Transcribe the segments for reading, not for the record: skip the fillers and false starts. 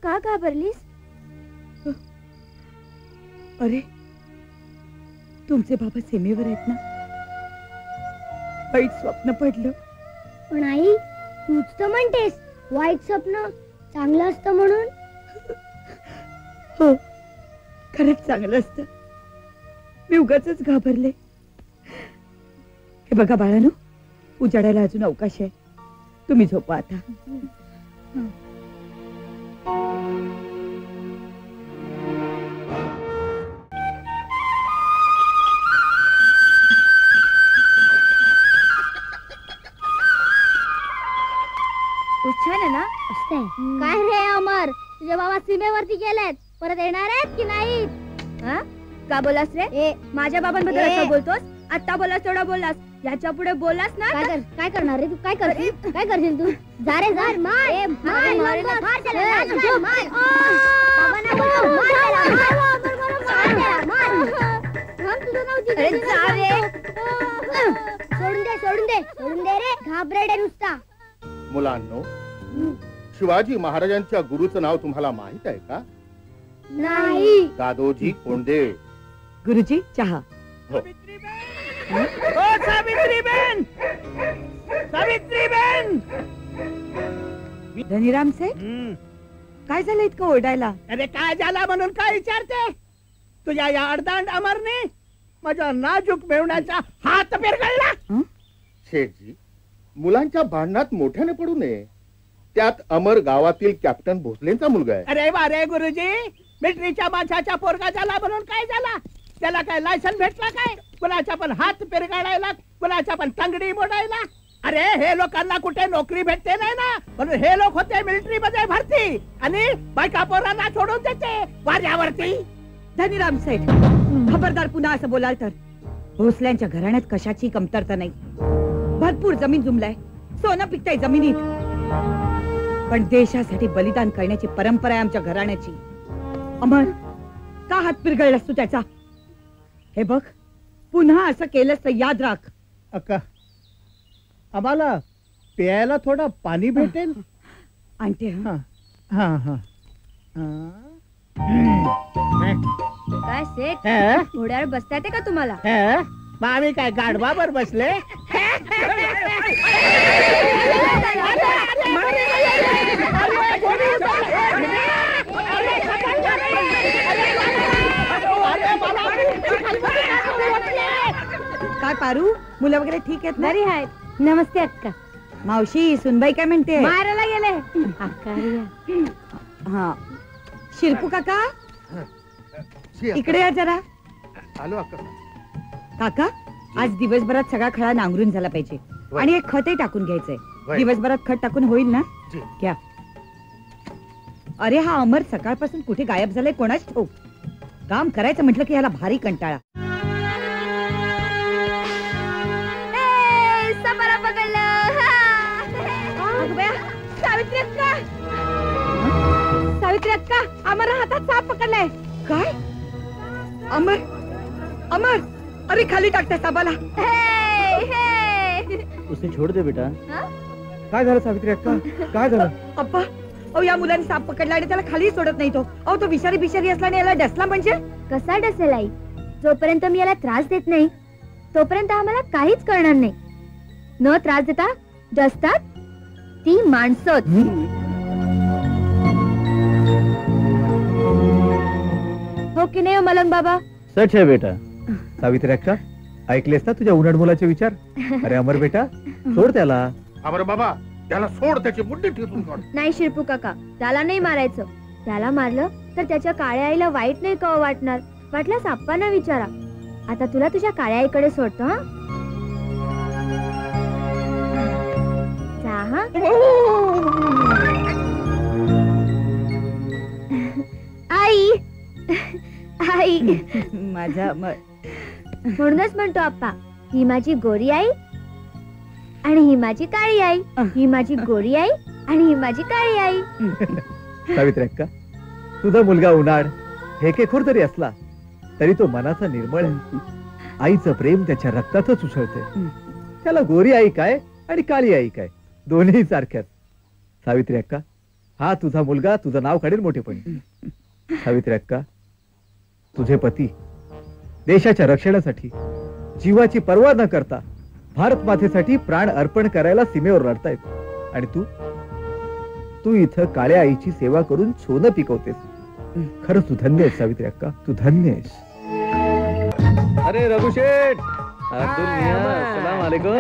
का घाबरलीस? अरे तुमचे बाबा सीमेवर आहेत ना, वाईट स्वप्न पडलं. पण आई, तूच तर म्हणतेस वाईट स्वप्न चांगलं असतं म्हणून. हो, खरंच चांगलं असतं. मी उगाचच घाबरले. हे बघा बाळानो, उजाडायला अजून अवकाश आहे. तुम्ही झोपा आता. छान आहे ना? काय रे अमर, तुझे बाबा सीमेवरती गेलेत, परत येणार आहेत की नाही? का बोलास रे? माझ्या बाबांबद्दल असं बोलतोस? आता बोलास तेवढा बोललास, याच्या पुढे बोललास ना काय करणार रे तू? काय करशील? काय करशील तू? जा रे जा. सोडून दे रे, घाबरेडे नुसता. मुलांनो, शिवाजी महाराजांच्या गुरुचं नाव तुम्हाला माहित आहे का? नाही. दादोजी कोंडदेव. गुरुजी चहा. हो. सावित्रीबेन, सावित्रीबेन. धनीराम से काय झालं इतकं ओरडायला? अरे काय झाला म्हणून काय विचारते? तुझ्या या अर्धांड अमरने माझ्या नाजूक मेवण्याचा हात पेरगळला. शेठजी, मुलांच्या भांडणात मोठ्याने पडू नये. त्यात अमर गावातील कॅप्टन भोसलेंचा मुलगा आहे. अरे वा रे गुरुजी, मिलिटरीच्या माणसाचा पोरगा झाला म्हणून काय झाला? त्याला काय लायसन भेटला काय? कुणाचा पण हात पेरगाडायला, कुणाचा पण तंगडी मोडायला? अरे हे लोकांना कुठे नोकरी भेटते नाही ना, म्हणून हे लोक होते मिलिटरी मध्ये भरती आणि बायका पोरांना सोडून देते वाऱ्यावरती. धनीराम सेठ, खबरदार पुन्हा असं बोलाल तर. भोसल्यांच्या घराण्यात कशाची कमतरता नाही. भरपूर जमीन जुमलाय, सोनं पिकतंय जमिनीत. पण देशासाठी बलिदान करण्याची परंपरा आहे आमच्या घराण्याची. अमर, का हात पिरगळलास तू त्याचा? हे बघ, पुन्हा असं केलंस तर याद राख. अक्का, आम्हाला प्यायला थोडा पाणी भेटेल? आणते. हा हा हा. काय सेठ, घोड्यावर बसता येते का तुम्हाला? मग आम्ही काय गाढवावर बसले? काय पारू, मुलं वगैरे ठीक आहेत ना? बरी आहेत. नमस्ते अक्का. मावशी, सुनबाई काय म्हणते? मारायला गेले. अक्का हा, शिरपू काका इकडे या जरा. आलो अक्का. काका, आज दिवसभरात सगळा खळा नांगरून झाला पाहिजे आणि एक खतही टाकून घ्यायचंय. दिवसभरात खत टाकून होईल ना? घ्या. अरे हा अमर सकाळपासून कुठे गायब झालाय कोणाच ठाऊक. काम करायचं म्हटलं की ह्याला भारी कंटाळा. सावित्री अक्का, सावित्री अक्का, अमर हातात साप पकडलाय. काय? अमर, अमर, अरे खाली टाकताय सापाला. उसे छोड़ दे बेटा. काय झालं सावित्री अक्का, काय झालं? अप्पा, अहो या मुलाने साप पकडला आणि त्याला खाली सोडत नाही तो. अहो तो विषारी बिषारी असला आणि याला डसला म्हणजे? कसा डसेल आई? जोपर्यंत मी याला त्रास देत नाही तोपर्यंत आम्हाला काहीच करणार नाही. न त्रास देता डसतात ती माणसं. हो की नाही मलंग बाबा? सच है बेटा. सावित्री अक्का, ऐकलेस ना तुझ्या उन्हाळ मुलाचे विचार? अरे अमर बेटा, सोड त्याला. अमर बाबा, त्याला सोड, त्याची मुंडी ठेचून काढ. नाही शिरपू काका, त्याला नाही मारायचं. त्याला मारलं तर त्याच्या काळ्या आईला वाईट नाही का वाटणार? वाटल्यास आप्पांना विचारा. आता तुला तुझ्या काळ्या आईकडे सोडतो. हा जा. आई, आई माझा म्हणूनच म्हणतो आप्पा, ही माझी गोरी आई आणि ही माझी काळी आई. ही माझी गोरी आई आणि ही माझी काळी आई. सावित्री अक्का, तुझा मुलगा उन्हाळ हेकेखोर जरी असला तरी तो मनाचा निर्मळ आहे. आईचं प्रेम त्याच्या रक्तातच उसळते. त्याला गोरी आई काय आणि काळी आई काय, दोन्ही सारख्याच. सावित्री अक्का, हा तुझा मुलगा तुझं नाव काढेल मोठेपणी. सावित्री अक्का, तुझे पती देशाच्या रक्षणासाठी जीवाची पर्वा न करता भारत मातेसाठी प्राण अर्पण करायला सीमेवर लढतायत आणि तू इथं काळ्या आईची सेवा करून सोनं पिकवतेस. खरंच तू धन्य आहेस सावित्री अक्का, तू धन्य आहेस. अरे रघुशेठ, अब्दुल मियां, सलाम अलैकुम.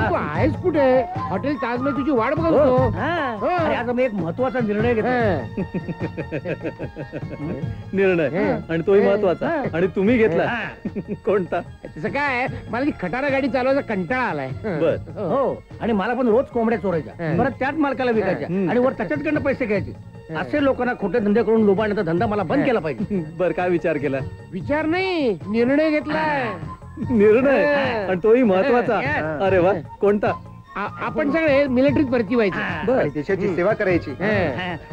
तू आहेस कुठे? हॉटेल ताज मध्ये तुझी वाट बघत होतो. अरे आता मी एक महत्वाचा निर्णय घेतला. निर्णय, आणि तोही महत्वाचा, आणि तुम्ही घेतला. कोणता? तसं काय, मला ती खटारा गाडी चालवायचा कंटाळा आलाय. बर. हो, आणि मला पण रोज कोंबड्या चोरायच्या, परत त्याच मालकाला विकायच्या, आणि वर त्याच्याचकडनं पैसे घ्यायचे. असे लोकांना खोटे धंदे करून लोबाडण्याचा धंदा मला बंद केला पाहिजे. बर, काय विचार केला? विचार नाही, निर्णय घेतलाय. निर्णय, आणि तोही महत्वाचा. अरे वा, कोणता? आपण सगळे मिलिटरीत भरती व्हायची, देशाची सेवा करायची.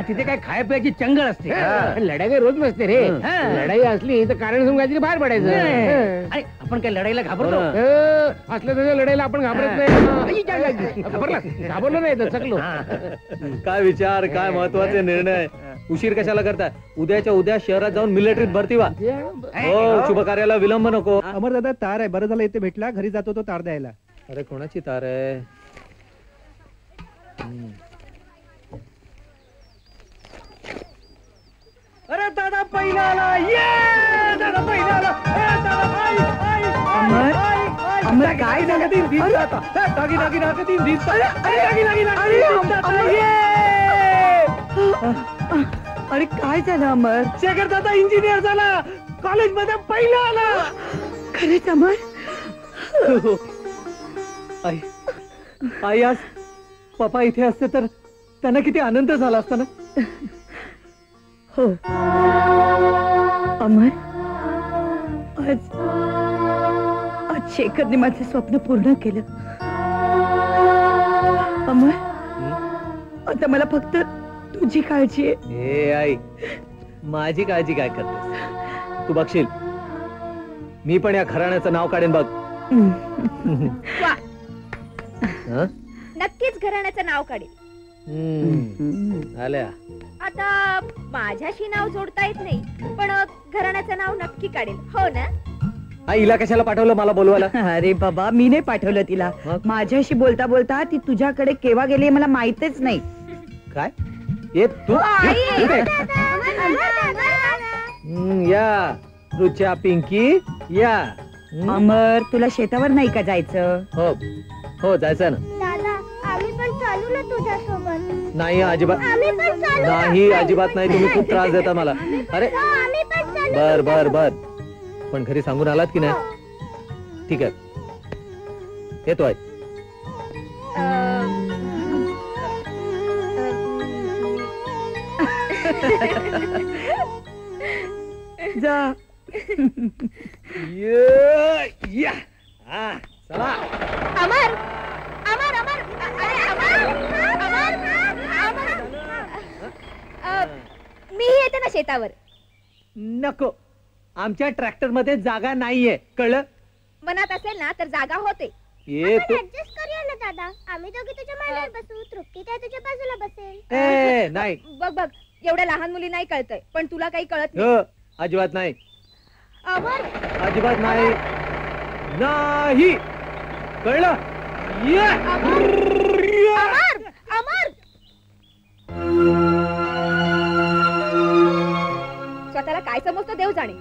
तिथे काय खाय प्यायची चंगळ असते. लढाई काही रोज नसते रे. लढाई असली तर कारण समजून काहीतरी बाहेर पडायचं. आपण काय लढाईला घाबरतो? असल्या तसं लढाईला आपण घाबरत नाही. घाबरलो नाही तर चकलो. काय विचार, काय महत्वाचे निर्णय. उशीर कशाला करता? उद्याच्या उद्या शहरात जाऊन मिलिटरीत भरती व्हा. हो, शुभ कार्याला विलंब नको. अमर दादा, तार आहे. बरं झालं इथे भेटला. घरी जातो तो तार द्यायला. अरे कोणाची तार आहे? अरे दादा पहिला आला. ये दादा पहिला आला. अमर, काय झालं? अरे काय झालं अमर? शेखर दादा इंजिनियर झाला. कॉलेज मध्ये पहिला आला. खरंच अमर? आई, आई, आज पप्पा इथे असते तर त्यांना किती आनंद झाला असता ना. हो अमर, आज शेखरने माझे स्वप्न पूर्ण केलं. अमर, आता मला फक्त तुझी काळजी आहे. ए आई, माझी काळजी काय करतेस? तू बघशील, मी पण या घराण्याचं नाव काढेन बघ. नक्कीच घराण्याचं नाव काढेल. आल्या. आता माझ्याशी नाव जोडता येत नाही, पण घराण्याचं नाव नक्की काढेल. हो ना? हिला कशाला पाठवलं मला बोलवायला? अरे बाबा, मी नाही पाठवलं तिला. माझ्याशी बोलता बोलता ती तुझ्याकडे केव्हा गेली मला माहितच नाही. काय? ये तू या रुच्या पिंकी या. अमर, तुला शेतावर नाही का जायचं? हो हो, जायचं ना. दादा, आम्ही पण चालू ना तुझ्यासोबत. नाही अजिबात आम्ही पण चालू. नाही, अजिबात नाही. तुम्ही खूप त्रास देता मला. अरे आम्ही पण चालू. बर बर बर, पण घरी सांगून आलात की नाही? ठीक आहे, येतो आहे. जा. चला. अमर, अमर, अमर, अरे अमर, अमर, मी येते ना शेतावर. नको, आमच्या ट्रॅक्टर मध्ये जागा नाहीये, कळलं? मनात असेल ना तर जागा होते. ये तू. ऍडजस्ट करूया ना दादा. आम्ही दोघे तुझ्या मांडीवर बसू, तृप्ती त्या तुझ्या बाजूला बसेल. ए नाही. बघ बघ, एवढ्या लहान मुली नाही कळतंय, पण तुला काही कळत नाही. अजिबात नाही, अमर, अजिबात नाही. नाही, कळलं? ये. अमर, अमर. स्वतःला काय समजतो देव जाणे.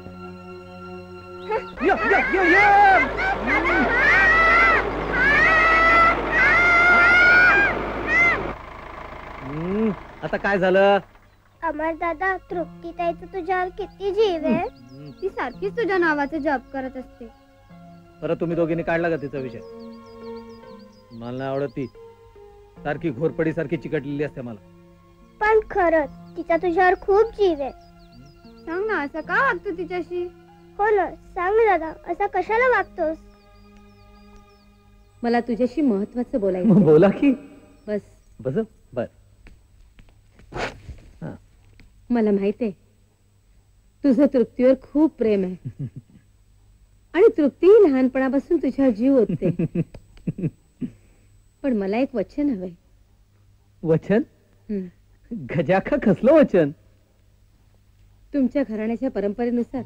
आता काय झालं? अमर दादा, तृप्ती ताईचं तुझ्यावर किती जीव आहे. ती सारखीच तुझ्या नावाचा जप करत असते. परत तुम्ही दोघींनी काढला का तिचा विषय? मला नाही आवडत ती. सारखी घोरपडी सारखी चिकटलेली असते मला. पण खरंच तिचा तुझ्यावर खूप जीव आहे. सांग ना, असं का वागतो तिच्याशी? हो ना, सांग ना दादा, असा कशाला वागतोस? मला तुझ्याशी महत्वाचं बोलायचं. बोला की. बस. बस. बर. मला माहित आहे तुझं तृप्तीवर खूप प्रेम आहे आणि तृप्ती लहानपणापासून तुझ्यावर जीव ओतते. पण मला एक वचन हवंय. वचन? गजाखा कसलं वचन? तुमच्या घराण्याच्या परंपरेनुसार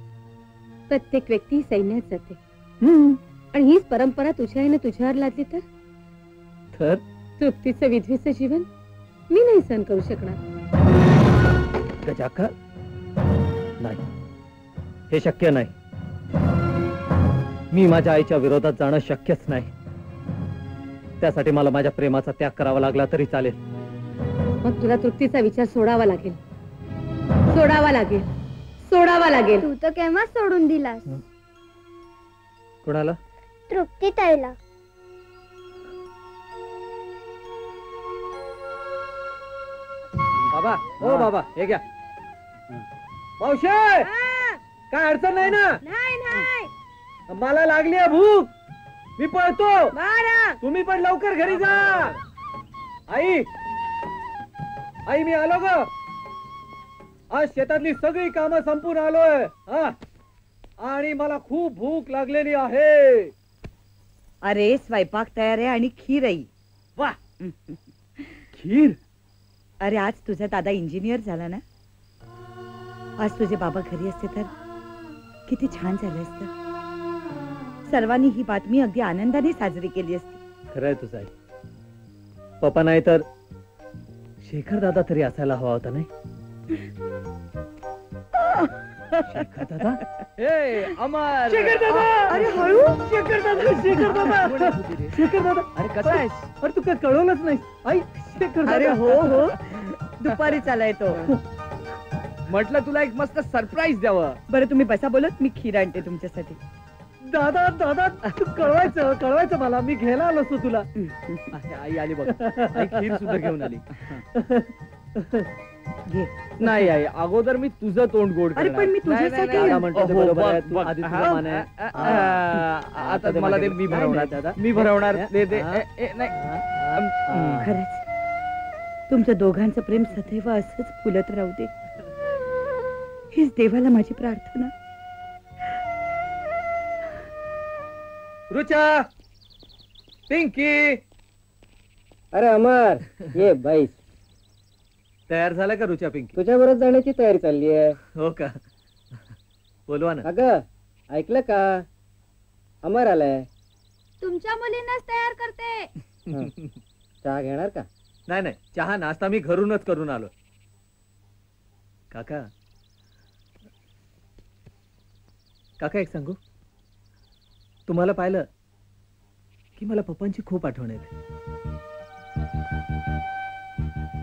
प्रत्येक व्यक्ती सैन्यात जाते हम्म. आणि हीच परंपरा तुझ्या आईने तुझ्यावर लादली तर तृप्तीचं विधवेचं जीवन मी नाही सहन करू शकणार. गजाखा, नाही, हे शक्य नाही. मी माझ्या आईच्या विरोधात जाणं शक्यच नाही. त्यासाठी मला माझ्या प्रेमाचा त्याग करावा लागला तरी चालेल. मग तुला तृप्तीचा विचार सोडावा लागेल, सोडावा लागेल, सोडावा लागेल. तू तर केव्हा सोडून दिलास कोणाला? तृप्ती ताईला. बाबा, हो बाबा, हे घ्या. मावशी, काय अडचण नाही ना? नाही, मला लागली आहे भूक, मी पळतो. तुम्ही पण लवकर घरी जा. आई, आई मी आलो ग. आज शेतातली सगळी कामं संपून आलोय. हा, आणि मला खूप भूक लागलेली आहे. अरे स्वयंपाक तयार आहे आणि खीर आहे. वा, खीर. अरे आज तुझा दादा इंजिनियर झाला ना. आज तुझे बाबा घरी असते तर किती छान झालं असतं. सर्वांनी ही बातमी अगदी आनंदाने साजरी केली असती. खरंय तुझं आई. पप्पा नाही तर शेखर दादा तरी असायला हवा होता, नाही? शेखर दादा, ए अमर, शेखर दादा, अरे हळू. शेखर दादा, शेखर दादा, शेखर दादा. अरे कसं आहेस? अरे तू काय कळवलंच नाही. आई, शेखर दादा. अरे हो हो, दुपारी चालाय तो. म्हटलं तुला एक मस्त सरप्राईज द्यावं. बरं तुम्ही बसा बोलत, मी खीर आणते तुमच्यासाठी. दादा दादा, तू कळवायचं मला. मी घ्यायला आलो असतो तुला. आई आली बघ. आई खीर सुद्धा घेऊन आली. घे. नाही आई, अगोदर मी तुझं तोंड गोड अरे पण मी तुझ्यासाठी दादा आण- म्हणतो ते बरोबर आहे. तू आधी तुझं मान आहे. आता मला ते मी भरवणार दादा, मी भरवणार. दे दे. खरंच तुमच्या दोघांचं प्रेम सदैव असंच फुलत राहू दे, हीच देवाला माझी प्रार्थना. रुचा, पिंकी, अरे अमर, ये बाईस. तयार झाला का रुचा? पिंकी तुझ्या बरोबर जाण्याची तयारी चालली आहे. हो का? बोलवा ना. अगं ऐकलं का, अमर आलाय. तुमच्या मुलींनाच तयार करते. चहा घेणार का? नाही नाही, चहा नाश्ता मी घरूनच करून आलो. काका, काका एक सांगू, तुम्हाला पाहिलं की मला पप्पांची खूप आठवण येते.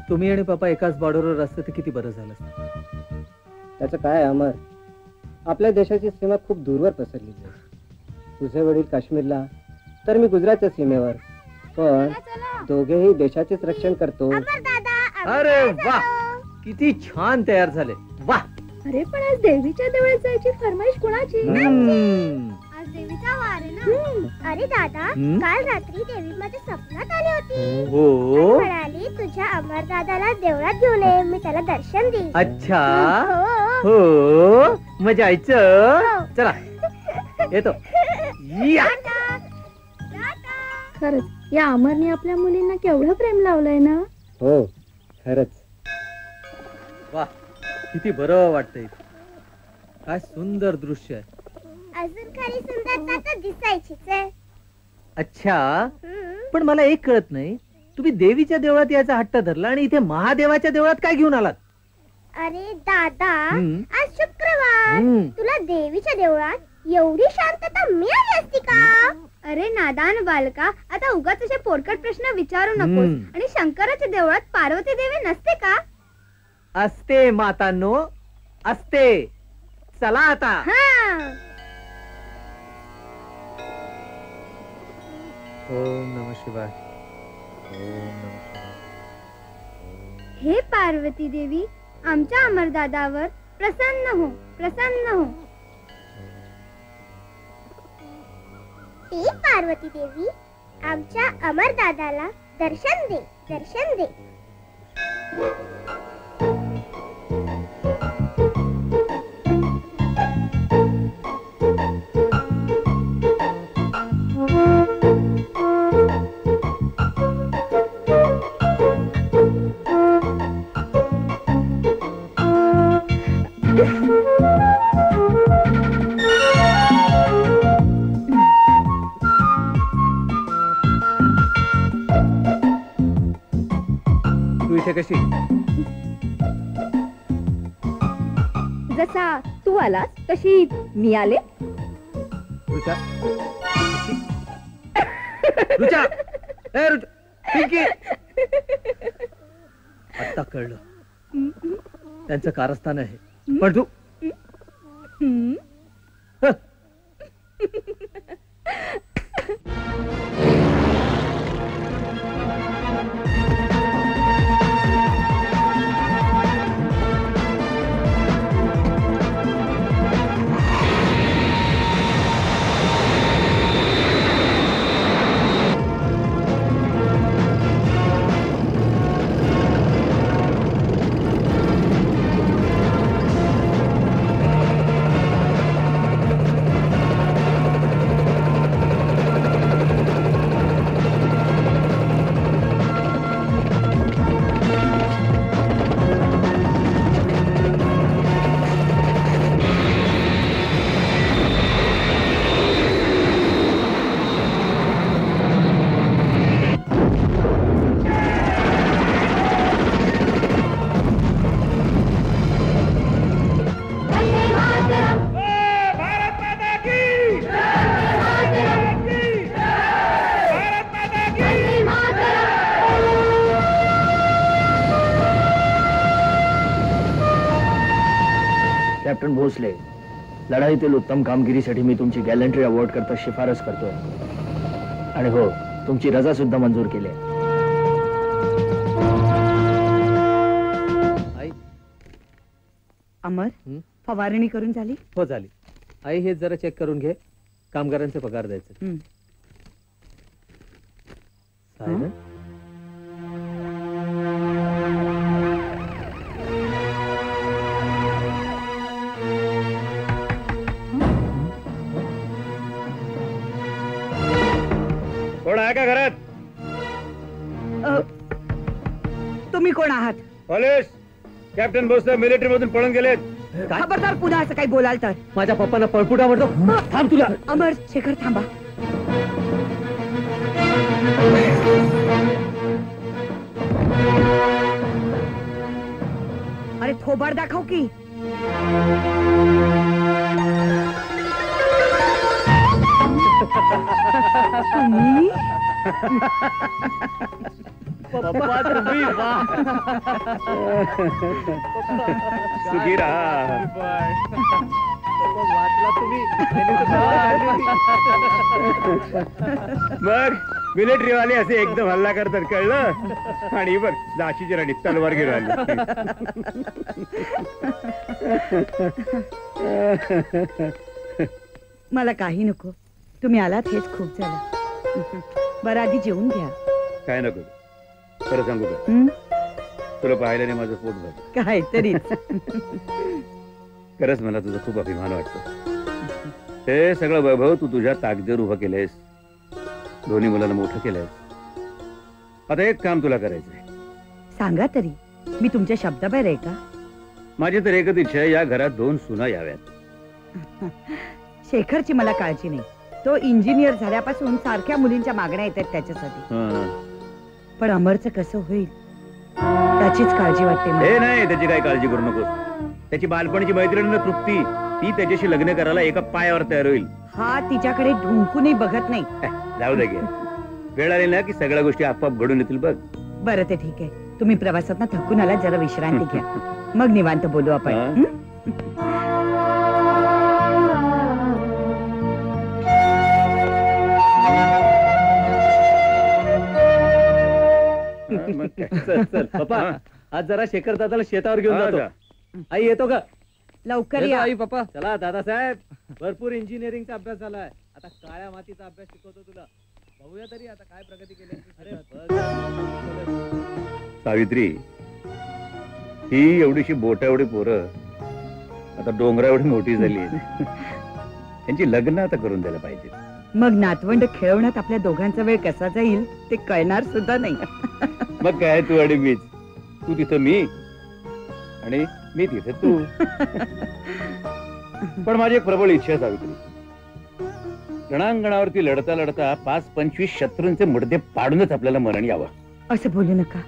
तुम्ही आणि पप्पा एकाच बॉर्डरवर असते तर किती बरं झालं असतं. त्याचं काय अमर, आपल्या देशाची सीमा खूप दूरवर पसरली आहे. तुझे वडील काश्मीरला, तर मी गुजरातच्या सीमेवर, पण दोघेही देशाचेच रक्षण करतो. अरे वा, किती छान तयार झाले. वा. अरे पण आज देवीच्या देवळात जायची फरमाईश कुणाची? हम्म. आज देवीचा वार आहे ना. अरे दादा, काल रात्री देवी माझ्या स्वप्नात आली होती. हो, म्हणाली तुझ्या अमर दादाला देवळात घेऊन ये, मी त्याला दर्शन देईन. अच्छा. हो. हो, मजा यायचं. चला येतो. या. खरंच या अमरने आपल्या मुलींना केवढं प्रेम लावलंय ना. हो खरंच. वा, किती बरं वाटतंय. काय सुंदर दृश्य आहे. अजून खरी सुंदरता तर दिसायचीच आहे. अच्छा, पण मला एक कळत नाही, तुम्ही देवीच्या देवळात यायचा हट्ट धरला आणि इथे महादेवाच्या देवळात काय घेऊन आलात? अरे दादा, हम्म. आज शुक्रवार, हम्म. तुला देवीच्या देवळात एवढी शांतता मिळाली असती का? अरे नादान बालका, आता उगाच असे पोरकट प्रश्न विचारू नकोस. आणि शंकराच्या देवळात पार्वती देवी नसते का? असते मातांनो, असते. चला आता. ओम नमः शिवाय. ओम नमः शिवाय. हे पार्वती देवी, आमच्या अमरदादावर प्रसन्न हो, प्रसन्न हो. हे पार्वती देवी, आमच्या अमरदादाला दर्शन दे, दर्शन दे. कशी? जसा तू आलास तशी मी आले. रुचा रुचा ए रुचा पिंकी. आता कळलं त्यांचं कारस्थान आहे. पण तू कॅप्टन भोसले, लढाईतील उत्तम कामगिरीसाठी मी तुमची गॅलंट्री अवॉर्ड करता शिफारस करतोय. आणि हो, तुमची रजा सुद्धा मंजूर केली आहे. आई अमर, फवारणी करून झाली? हो झाली. आई हे जरा चेक करून घे. कामगारांचे पगार द्यायचे. सायरन? कोण आहे का घरात? तुम्ही कोण आहात? पोलीस. कॅप्टन भोसले मिलिटरी मधून पळून गेलेत. खबरदार पुन्हा असं काही बोलाल तर. माझ्या पप्पांना पळपुट आवडतो. थांब तुला. अमर, शेखर थांबा. अरे थोबाड दाखव की. तुम्ही पप्पा तुम्ही सुखी राहा. वाचला तुम्ही. मग मिलिटरी वाले असे एकदम हल्ला करतात, कळलं? आणि बघ दाशीची राणी तलवार घेऊन आली. मला काही नको. तुम्ही आलात हेच खूप झालं. बरं आधी जेवून घ्या. काय नको, खरं सांगू का? तुला पाहिल्याने माझं पोट भरलं. काहीतरीच. खरंच मला तुझा खूप अभिमान वाटतो. हे सगळं वैभव तू तुझ्या ताकदीवर उभं केलंयस. दोन्ही मुलांना मोठं केलंयस. आता एक काम तुला करायचंय. सांगा तरी, मी तुमच्या शब्दाबाहेर आहे का? माझी तर एकच इच्छा आहे, या घरात 2 सुना याव्यात. शेखरची मला काळजी नाही. तो इंजिनियर झाल्यापासून सारख्या मुलींच्या मागण्या येतात त्याच्यासाठी. पण अमरचं कसं होईल त्याचीच काळजी वाटते मला. हे नाही, त्याची काय काळजी करू नकोस. त्याची बालपणीची मैत्रीण तृप्ती, ती त्याच्याशी लग्न करायला एका पायावर तयार होईल. हा तिच्याकडे ढुंकूनही बघत नाही. जाऊ दे गे. वेळ आली ना की सगळ्या गोष्टी आपोआप घडून येतील बघ. बरं ते ठीक आहे. तुम्ही प्रवासात थकून आला, जरा विश्रांती घ्या. मग निवांत बोलू आपण. चल चल पप्पा, आज जरा शेखर दादाला शेतावर घेऊन जातो. आई येतो का? लवकर येतो या. आई. पप्पा चला. दादासाहेब, भरपूर इंजिनिअरिंगचा अभ्यास झालाय. आता काळ्या मातीचा अभ्यास शिकवतो तुला. बघूया तरी आता काय प्रगती केली. सावित्री, ही एवढीशी बोटा एवढी पोरं आता डोंगरा एवढी मोठी झाली. त्यांची लग्न आता करून द्यायला पाहिजे. मग नातवंड खेळवण्यात आपल्या दोघांचा वेळ कसा जाईल ते कळणार सुद्धा नाही. मग काय, तू आणि मीच. तू तिथं मी आणि मी तिथे तू. पण माझी एक प्रबळ इच्छा आहे सावित्री. रणांगणावरती लढता लढता 5-25 शत्रूंचे मुडदे पाडूनच आपल्याला मरण यावं. असं बोलू नका.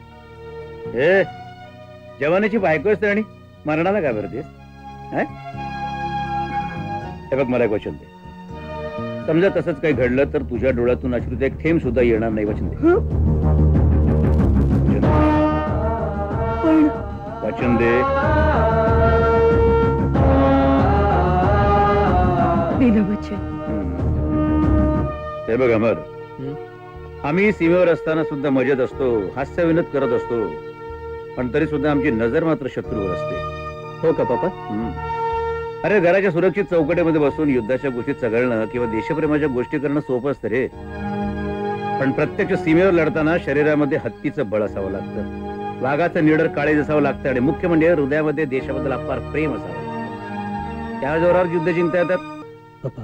हे जवानाची बायको असते आणि मरणाला काय भरतेस? हे बघ, मला एक वचन दे. समजा तसंच काही घडलं तर तुझ्या डोळ्यातून अश्रूचा एक थेंब सुद्धा येणार नाही. वचन दे. वचन दे. हे बघ अमर, आम्ही सीमेवर असताना सुद्धा मजेत असतो, हास्यविनोद करत असतो, पण तरी सुद्धा आमची नजर मात्र शत्रूवर असते. हो का पापा? अरे, घराच्या सुरक्षित चौकटीमध्ये बसून युद्धाच्या गोष्टी चघळणं किंवा देशप्रेमाच्या गोष्टी करणं सोपं असतं रे, पण प्रत्यक्ष सीमेवर लढताना शरीरामध्ये हत्तीचं बळ असावं लागतं, वाघाचं निडर काळेज असावं लागतं, आणि मुख्य म्हणजे हृदयामध्ये देशाबद्दल अपार प्रेम असावं. त्या जोरावर युद्ध जिंकता येतात. पप्पा,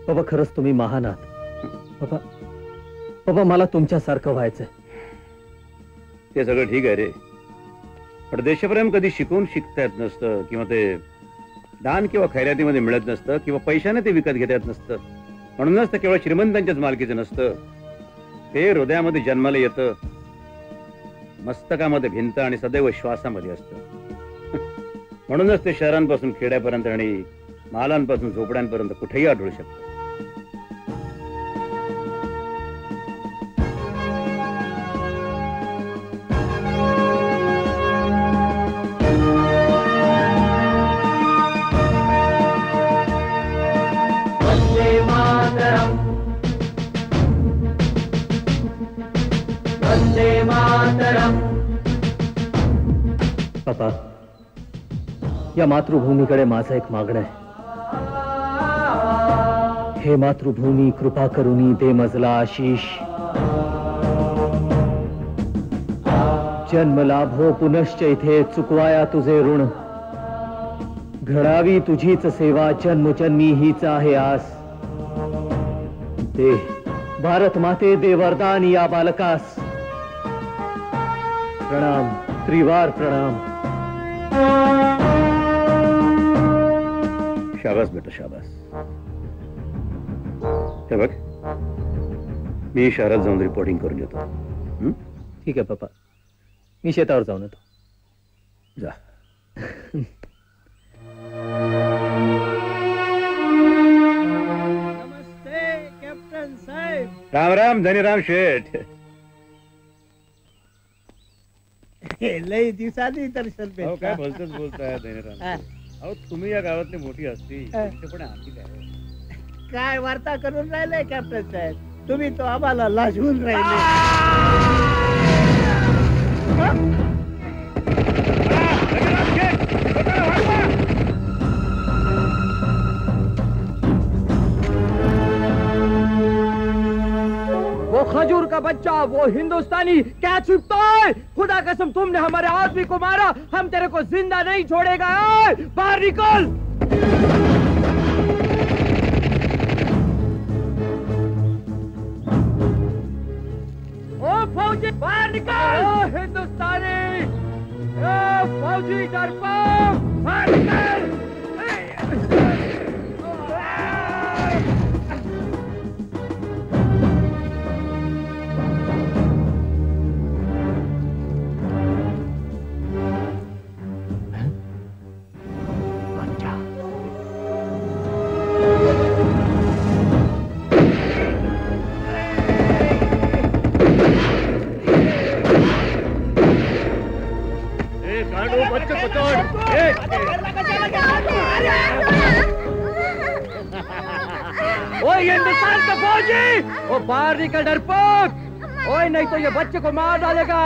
पप्पा खरंच तुम्ही महान आहात. पप्पा, पप्पा मला तुमच्यासारखं व्हायचंय. ते सगळं ठीक आहे रे, पण देशप्रेम कधी शिकून शिकता येत नसतं, किंवा ते दान किंवा खैरातीमध्ये मिळत नसतं, किंवा पैशाने ते विकत घेता येत नसतं. म्हणूनच ते केवळ श्रीमंतांच्याच मालकीचं नसतं. ते हृदयामध्ये जन्माला येतं, मस्तकामध्ये भिंत आणि सदैव श्वासामध्ये असतं. म्हणूनच ते शहरांपासून खेड्यापर्यंत आणि महालांपासून झोपड्यांपर्यंत कुठेही आढळू शकतं. पापा, या मातृभूमीकडे माझं एक मागणं आहे. हे मातृभूमी कृपा करुनी दे मजला आशीष. जन्म लाभो पुनश्च इथे चुकवाया तुझे ऋण. घडावी तुझीच सेवा जन्मजन्मी हीच आहे आस. दे भारत माते दे वरदान या बालकास. प्रणाम, त्रिवार प्रणाम. शाबास बेटा, शाबास. हे बघ, मी शहरात जाऊन रिपोर्टिंग करून येतो. ठीक आहे पप्पा, मी शेतावर जाऊन येतो. जा. नमस्ते कॅप्टन साहेब. राम राम धनीराम शेठ. लई दिवसांनी दर्शन काय भेटलं. बोलतोच बोलताय धनीराम. अहो, तुम्ही या गावातली मोठी असती, पण आम्ही काय काय वार्ता करून राहिले कॅप्टन साहेब? तुम्ही तो आम्हाला लाजवून राहिले. वो खजूर का बच्चा, वो हिंदुस्तानी क्या छिपता है? खुदा कसम तुमने हमारे आदमी को मारा, हम तेरे को जिंदा नहीं छोड़ेगा. बाहर निकल. ओ फौजी बाहर निकल. ओ हिंदुस्तानी, ओ फौजी डरपोक बाहर निकल. ओए हिंदुस्तान का फौजी, वो बाहर निकल डरपोक. ओए नहीं तो ये बच्चे को मार डालेगा.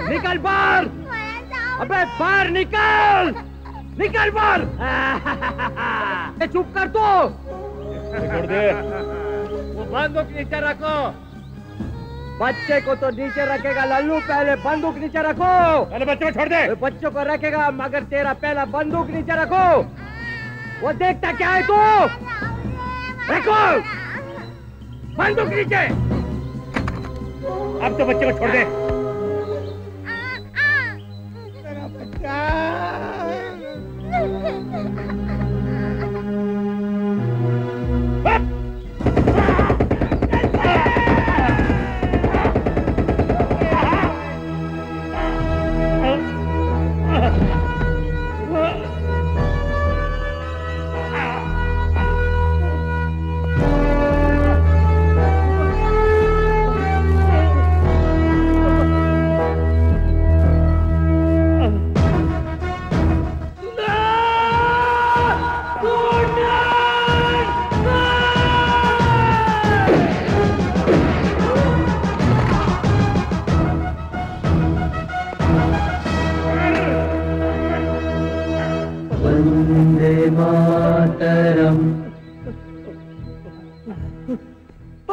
निकल बाहर. अबे बाहर निकल, निकल बाहर. चुप कर तू. छोड़ दे. वो बंदूक नीचे रखो. बच्चे को तो नीचे रखेगा लल्लू, पहले बंदूक नीचे रखो. अरे बच्चे को छोड़ दे. बच्चों को रखेगा मगर तेरा पहला बंदूक नीचे रखो. वो देखता क्या है तू? रखो बंदूक नीचे. अब तो बच्चे को छोड़ दे. मेरा बच्चा.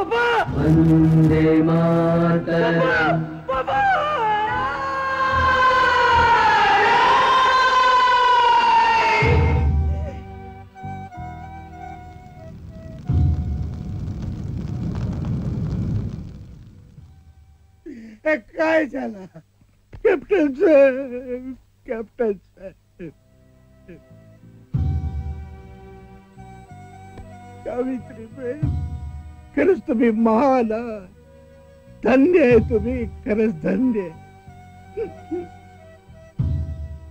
वंदे मातरम. काय झालं कॅप्टन साहेब? कॅप्टन साहेब, सावित्रीबाई, खरंच तुम्ही महान आहात. धन्य आहे तुम्ही, खरंच धन्य.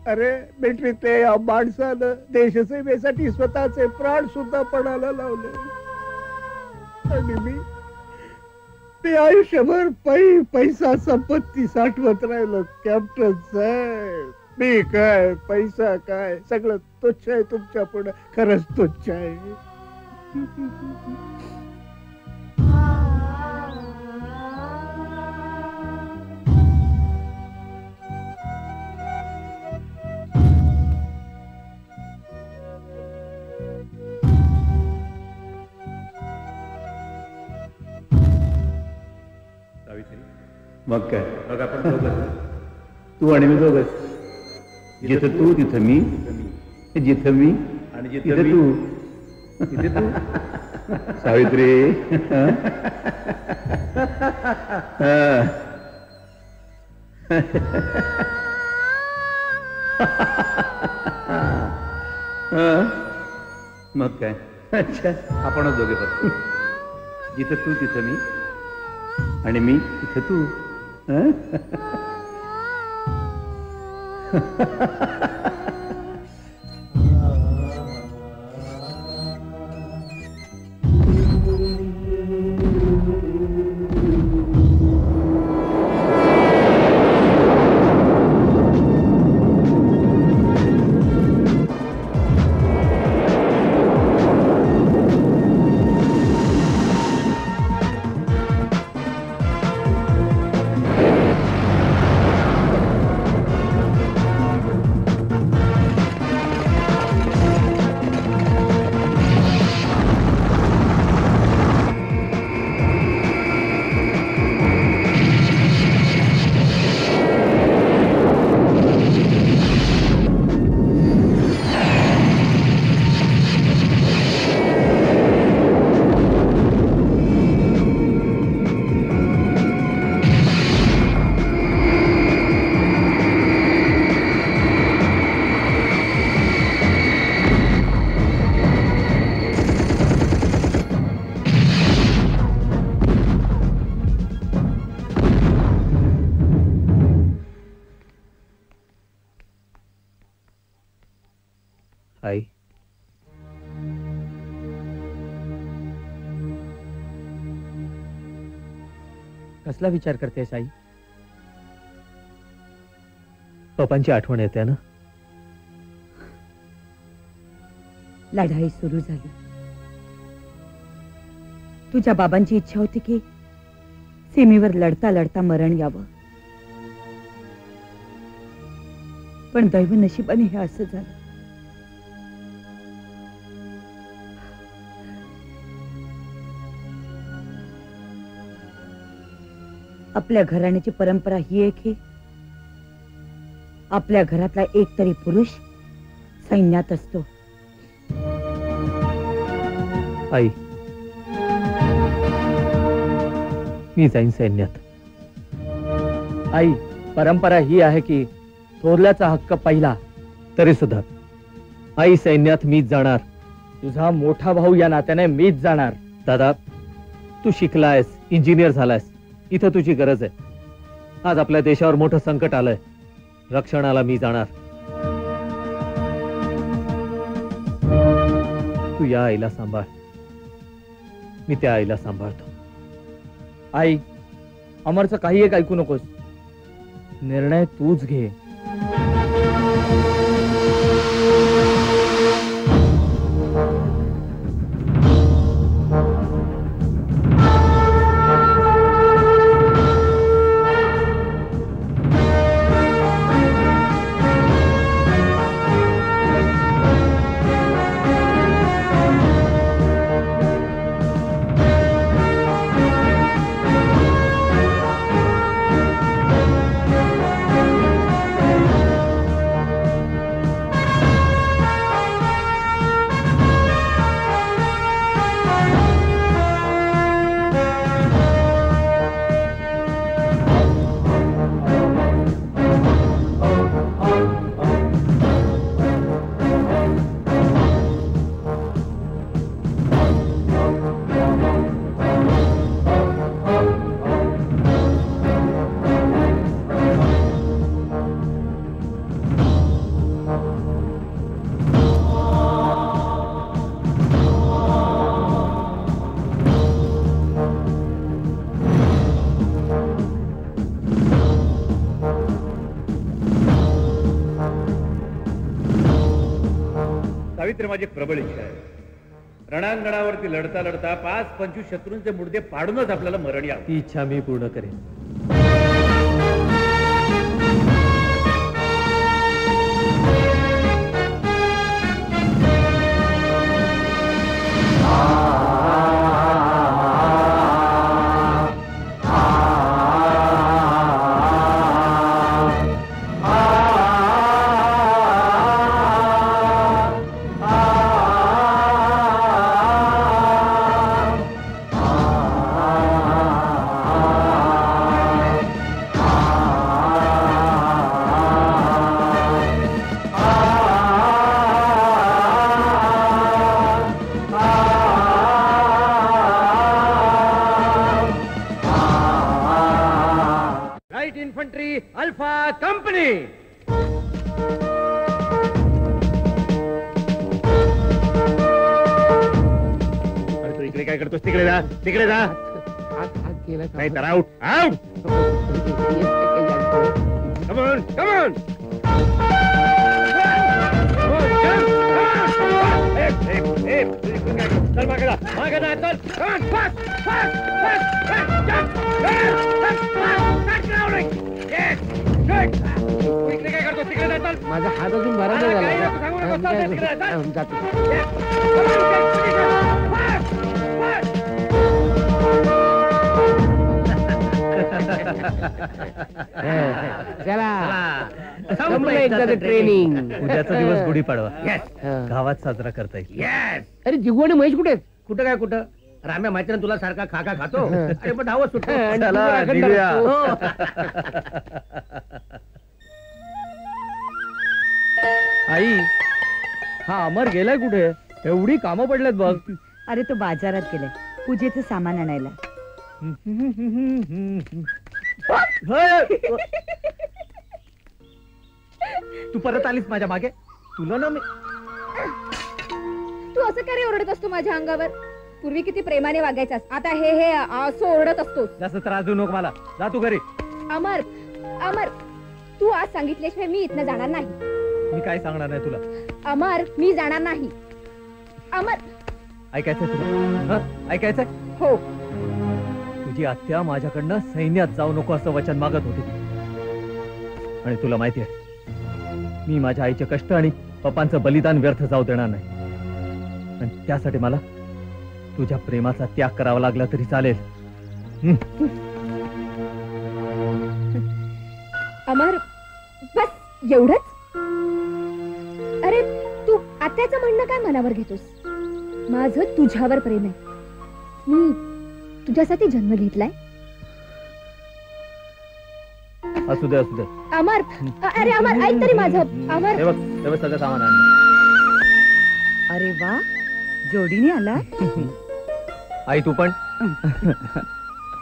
अरे मिलिटरीतल्या या माणसानं देशसेवेसाठी स्वतःचे प्राण सुद्धा पणाला लावले आणि मी आयुष्यभर पैसा संपत्ती साठवत राहिलो. कॅप्टन साहेब, मी काय, पैसा काय, सगळं तुच्छ आहे तुमच्या पुढे. खरंच तुच्छ आहे. मग काय, मग आपण दोघं, तू आणि मी दोघं. जिथं तू तिथं मी, जिथं मी आणि जिथं तू तिथे तू. सावित्री, मग काय. अच्छा, आपणच दोघे बसतो. जिथं तू तिथं मी आणि मी तिथं तू. आई, कसला विचार करतेस आई? पप्पांची आठवण येते ना. लढाई सुरू झाली. तुझ्या बाबांची इच्छा होती की सीमेवर लढता लढता मरण यावं, पण दैव नशिबाने हे असं झालं. आपल्या घराण्याची परंपरा ही एक आहे, आपल्या घरातला एक तरी पुरुष सैन्यात असतो. आई, मी जाईन सैन्यात. आई, परंपरा ही आहे की थोरल्याचा हक्क पहिला. तरी सुद्धा आई, सैन्यात मीच जाणार. तुझा मोठा भाऊ या नात्याने मीच जाणार. दादा, तू शिकलायस, इंजिनियर झालायस, इथं तुझी गरज आहे. आज आपल्या देशावर मोठं संकट आलंय, रक्षणाला मी जाणार. तू या आईला सांभाळ, मी त्या आईला सांभाळतो. आई, अमरचं काही एक ऐकू नकोस. निर्णय तूच घे. सावित्री माझी एक प्रबळ इच्छा आहे. रणांगणावरती लढता लढता 5-25 शत्रूंचे मुडदे पाडूनच आपल्याला मरण यावं. ती इच्छा मी पूर्ण करेन. Alpha company. अरे तू इकडे काय करतोस? तिकडे जा, तिकडे जा. नाही तर out, out. Come on, come on. चल मागे जा, मागे जा, चल. फास्ट, फास्ट, फास्ट, इकडे काय करतो? तिकडे जा, चल. माझा हात अजून बरा नाही झाला. चला ट्रेनिंग. उद्याचा दिवस गुढीपाडवा गावात साजरा करता येईल. अरे जिगवणे महेश कुठे? कुठं काय कुठं? राम्या माहिती ना तुला सारखा खाका खातो. अरे पण धावत सुटतो. चला, निघूया. आई, हा अमर गेलाय कुठे? एवढी कामं पडल्यात बघ. अरे तो बाजारात गेलाय पूजेचं सामान आणायला. तू परत आलीस माझ्या मागे. तुला ना मी तू असं का रे ओरडत असतो माझ्या अंगावर? पूर्वी किती प्रेमाने वागायचास, आता हे असं ओरडत असतोस. जास्त त्रास देऊ नको मला. जा तू घरी. अमर, अमर, तू आज सांगितल्याशिवाय मी इथनं जाणार नाही. मी काय सांगणार नाही तुला. अमर, मी जाणार नाही. अमर, ऐकायचंय तुला? ऐकायचंय? हो. तुझी आत्या माझ्याकडनं सैन्यात जाऊ नको असं वचन मागत होती. आणि तुला माहितीये मी माझ्या आईचे कष्ट आणि पप्पांचं बलिदान व्यर्थ जाऊ देणार नाही. आणि त्यासाठी मला तुझ्या प्रेमाचा त्याग करावा लागला तरी चालेल. अमर, बस एवढंच? अरे तू आत्याचं म्हणणं काय मनावर घेतोस? माझं तुझ्यावर प्रेम आहे. मी तुझ्यासाठी जन्म घेतलाय. असू दे, असू दे. अमर, अरे अमर, ऐक तरी माझं. अमर, हे बघ सगळं सामान आणलं. अरे वा, जोडीने आला. आई तू पण.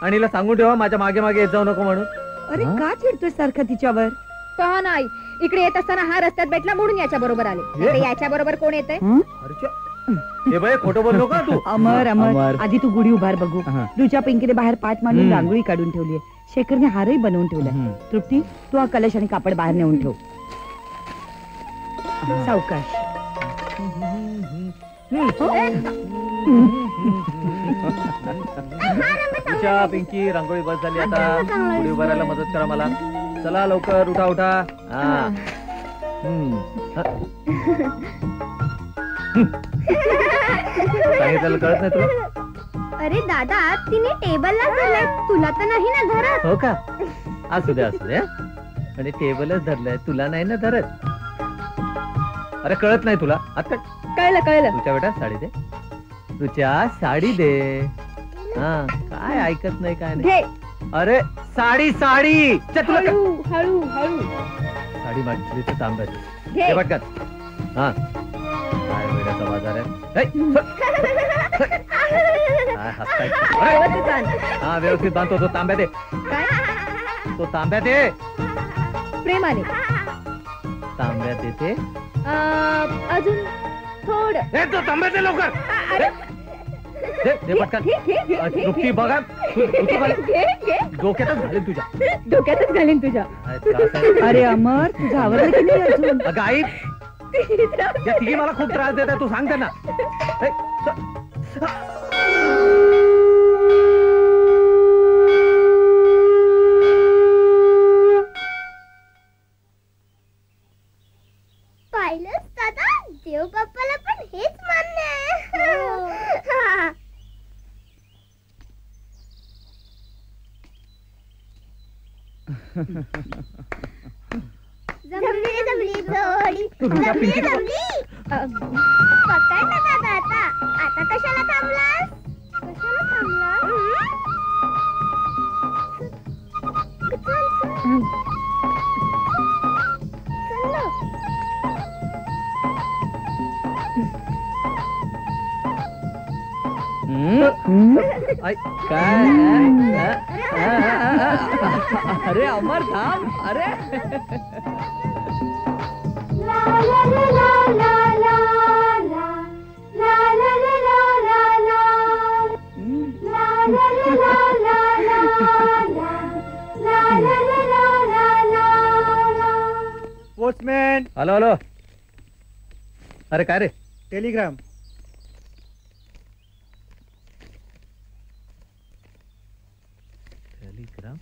आणि सांगून ठेवा माझ्या मागे मागे येत जाऊ नको म्हणून. अरे का चिडतोय सारखा तिच्यावर? का नाही, इकडे येत असताना हा रस्त्यात भेटला म्हणून याच्या बरोबर आले. याच्या बरोबर कोण येते? हे बाय खोटं बोल नको तू. अमर, अमर, आधी तू गुढी उभार बघू. रुचा पिंकीने बाहेर पाठ मांडून रांगोळी काढून ठेवलीये. शेखरने हारही बनवून ठेवलाय. तृप्ती, तू हा कलश आणि कापड बाहेर नेऊन ठेव. सावकाश. रुचा, पिंकी, रांगोळी बस झाली. आता गुढी उभारायला मदत करा मला. चला लवकर, उठा उठा. सांगितलं कळत नाही तुला? अरे दादा, तिने टेबलला धरलंय, तुला तर नाही ना धरत. हो का? असू दे, असू दे. आणि टेबलच धरलंय, तुला नाही ना धरत. अरे कळत नाही तुला? आता कळलं कळलं. तुझ्या बेटा साडी दे. तुझ्या साडी दे. हा, काय ऐकत नाही काय नाही. अरे साडी साडी. हळू हळू हळू. साडी मागितली तर तांब्यात घे पटकन. हा, काय वेड्याचा बाजार आहे. हा, व्यवस्थित बांधतो. तो तांब्या दे. तो तांब्या दे. प्रेमाने तांब्या देते. अजून थोडं. तो तांब्या दे लवकर. दे पटकन. तृप्ती बघा, डोक्यातच घालेन तुझ्या. डोक्यातच घालेन तुझ्या. अरे अमर, तुझं आवडलं की नाही अजून? अगं आई, त्या तिघी मला खूप त्रास देत आहे, तू सांग त्यांना. पाहिलंच दादा, देव बाप्पाला पण हेच मान्य आहे. जमली जमली जोडी, जमली जमली. पकड ना दादा आता. आता कशाला थांबलास? कशाला थांबला? चल ना. अरे अमर थांब. अरे पोस्टमॅन. Hello hello. अरे काय रे? टेलिग्राम. टेलिग्राम?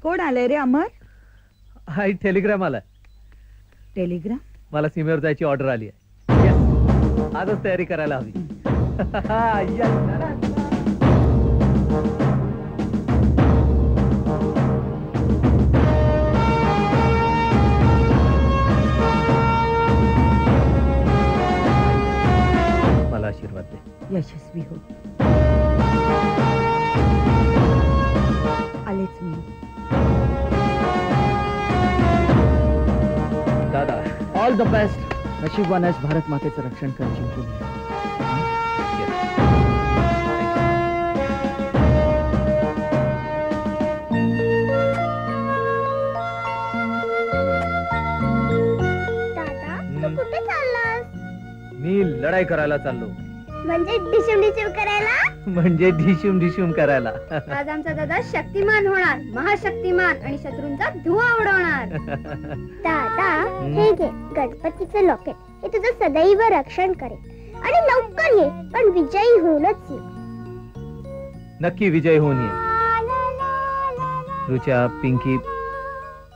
कोण आलंय रे अमर? हा टेलिग्राम आलाय. टेलिग्राम? मला सीमेवर जायची ऑर्डर आली आहे. Yes. आजच तयारी करायला हवी. मला आशीर्वाद दे. यशस्वी हो. आलेच मी. दादा, ऑल द बेस्ट. नशीबवानास भारत मातेचं रक्षण कर जिंकून. दादा, तू कुठे चाललास? मी लढाई करायला चाललो. म्हणजे डिशम डिशम करायला? म्हणजे ढिशूम ढिशूम करायला. आज आमचा दादा शक्तिमान होणार, महाशक्तिमान, आणि शत्रूंचा धुवा उडवणार. दादा, हे घे गणपतीचं लॉकेट. हे तुझं सदैव रक्षण करेल. आणि लवकर ये, पण विजयी होऊनच ये. नक्की विजय होऊन ये. रुचा, पिंकी,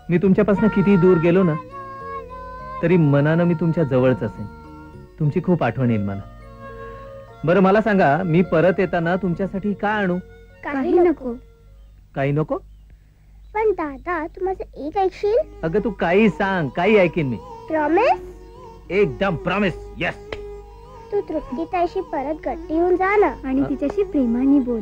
मी तुमच्यापासून किती दूर गेलो ना, तरी मनानं मी तुमच्या जवळच असेन. तुमची खूप आठवण येईल मला. बरं मला सांगा, मी परत येताना तुमच्यासाठी काय आणू? काही नको. काही नको? पण दादा, तू माझं एक ऐकशील? अगं तू काही सांग, काही ऐकीन मी. प्रॉमिस? एकदम प्रॉमिस. यस. तू तृप्तीताईशी परत गट्टी होऊन जा ना, आणि तिच्याशी प्रेमाने बोल.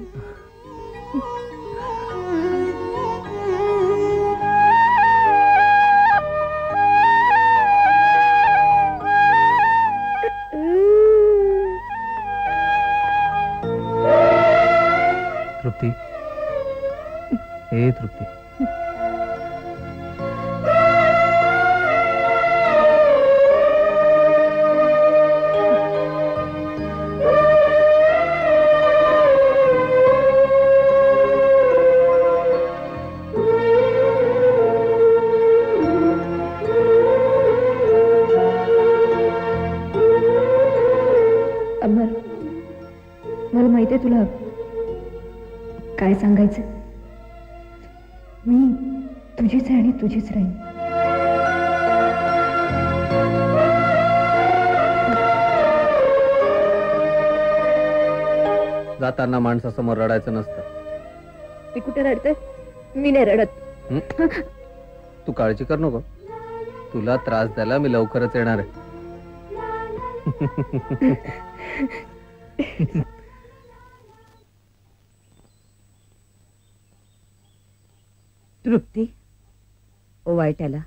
तृप्ती, हे तृप्ती. अमर, मला माहितीये तुला काय सांगायचं. मी तुझीच आहे आणि तुझीच राहीन. जाताना माणसासमोर रडायचं नसतं. मी कुठे रडते? मी नाही रडत. तू काळजी कर नको. तुला त्रास द्यायला मी लवकरच येणार आहे. तृप्ती, ओवाय त्याला.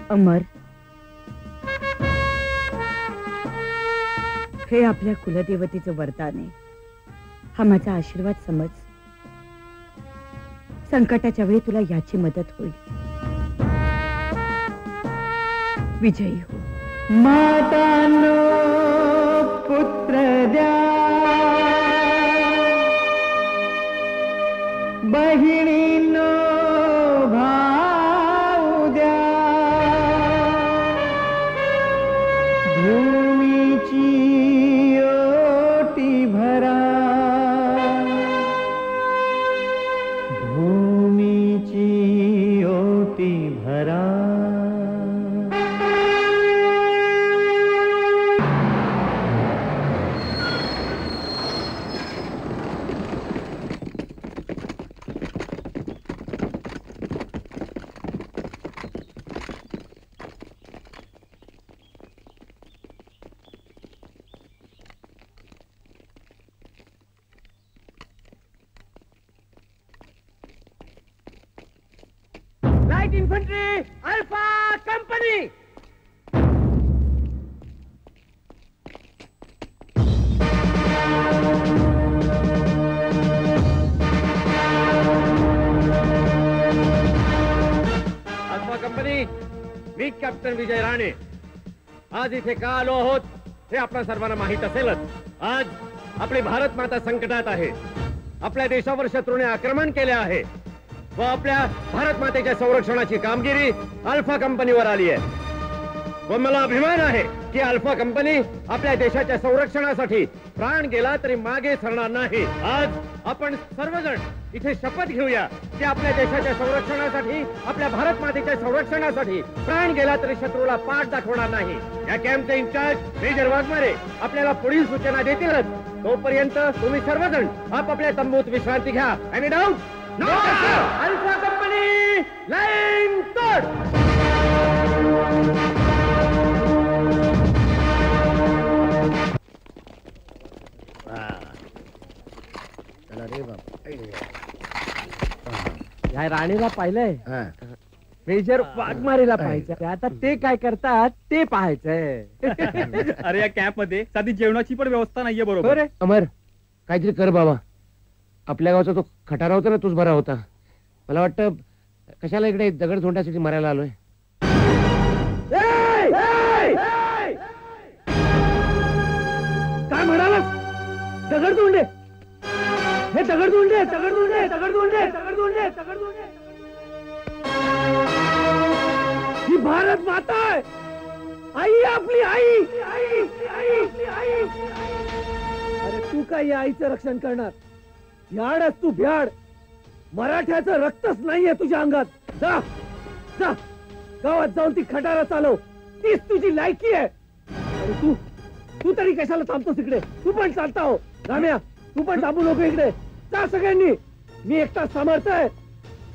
अमर, हे आपल्या कुलदेवतेचं वरदान आहे. हा माझा आशीर्वाद समज. संकटाच्या वेळी तुला याची मदत होईल. विजयी हो. मातानो पुत्र द्या, बहिणीनो भाऊ द्या, भूमीची ओटी भरा, भूमीची ओटी भरा. Light infantry alpha company. Alpha company, मी कॅप्टन विजय राणे. आज इथे का आलो आहोत हे आपल्या सर्वांना माहित असेलच. आज आपली भारत माता संकटात आहे. आपल्या देशावर शत्रूने आक्रमण केले आहे व आपल्या भारत मातेच्या संरक्षणाची कामगिरी अल्फा कंपनीवर आली आहे. व मला अभिमान आहे की अल्फा कंपनी आपल्या देशाच्या संरक्षणासाठी प्राण गेला तरी मागे सरणार नाही. आज आपण सर्वजण इथे शपथ घेऊया की आपल्या देशाच्या संरक्षणासाठी, आपल्या भारत मातेच्या संरक्षणासाठी प्राण गेला तरी शत्रूला पाठ दाखवणार नाही. या कॅम्पचे इन्चार्ज मेजर वाघमारे आपल्याला पुढील सूचना देतीलच. तोपर्यंत तुम्ही सर्वजण आपापल्या तंबूत विश्रांती घ्या. Any doubt? Alpha company line तोड. या राणीला पाहिलंय, मेजर वाघमारेला पाहायचं. आता ते काय करतात ते पाहायचंय. अरे या कॅम्प मध्ये साधी जेवणाची पण व्यवस्था नाहीये. बरोबर. अमर, काहीतरी कर बाबा. आपल्या गावचा तो खटारा होता ना, तोच बरा होता. मला वाटतं कशाला इकडे दगड धोंड्यासाठी मारायला आलोय. काय म्हणालास? दगड धोंडे? हे दगड धोंडे, दगड धोंडे, दगड धोंडे, दगड धोंडे, दगड धोंडे. ही भारत माता आहे. आई आपली आई. आई, आई, आई. अरे तू काय या आईचं रक्षण करणार? भ्याडच तू, भ्याड. मराठ्याचं रक्तच नाहीये तुझ्या अंगात. जा जा, गावात जाऊन ती खटारा चालव. तीच तुझी लायकी आहे. अरे तू तू तरी कशाला थांबतोस इकडे? तू पण चालता हो. राम्या, तू पण थांबू नको इकडे. जा सगळ्यांनी. मी एकटा समर्थ आहे.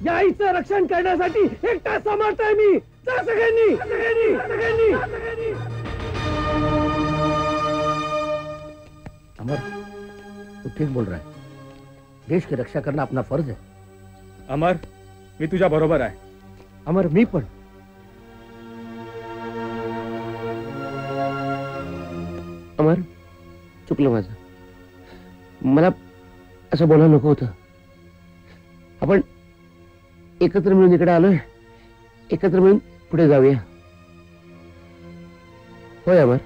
या आईचं रक्षण करण्यासाठी एकटा समर्थ आहे मी. जा सगळ्यांनी, सगळ्यांनी, सगळ्यांनी, सगळ्यांनी. अमर, तू ठीक बोल रहा है. देश की रक्षा करना अपना फर्ज है. अमर, मी तुझ्या बरोबर आहे. अमर, मी पण. अमर, चुकलं माझं. मला असं बोलायला नको होतं. आपण एकत्र मिळून इकडे आलोय. एकत्र मिळून पुढे जाऊया. होय Amar.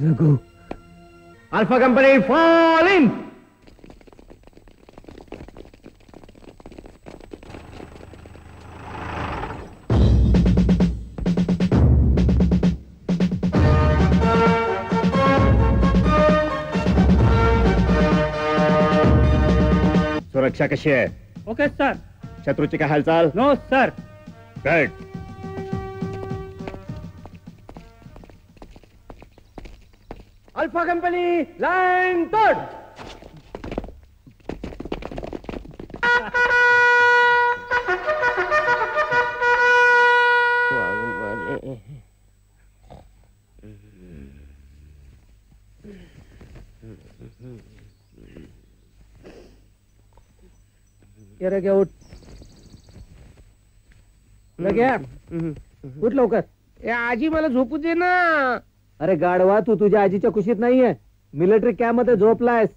Raghu, alpha company fall in. सुरक्षा कशी आहे? Okay sir. शत्रूची काय हालचाल? No sir. Good. Alpha company line तोड. लगे उठ लवकर. आजी मला झोपू दे ना. अरे गाढवा, तू तुझ्या आजीच्या कुशीत नाहीये, मिलिटरी कॅम्प मध्ये झोपलायस.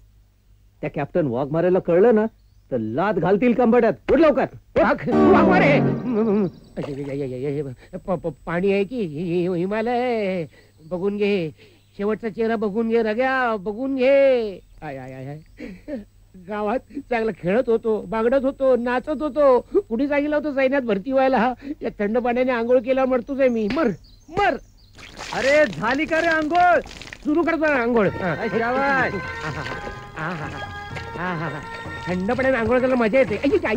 त्या कॅप्टन वाघमारेला कळलं ना तर लात घालतील कंबड्यात. उठ लवकर. वाघमारे, पाणी आहे की हिमालय? बघून घे, शेवटचा चेहरा बघून घे रग्या, बघून घे. I I I I. गावात चांगला खेळत होतो, बागडत होतो, नाचत होतो. कुणी सांगितलं होतं सैन्यात भरती व्हायला? या थंड पाण्याने आंघोळ केला मरतोच आहे मी. मर मर. अरे झाली का रे आंघोळ? सुरू करतो ना आंघोळ. शाबास. थंड पाण्याने आंघोळ करायला मजा येते. आई आई.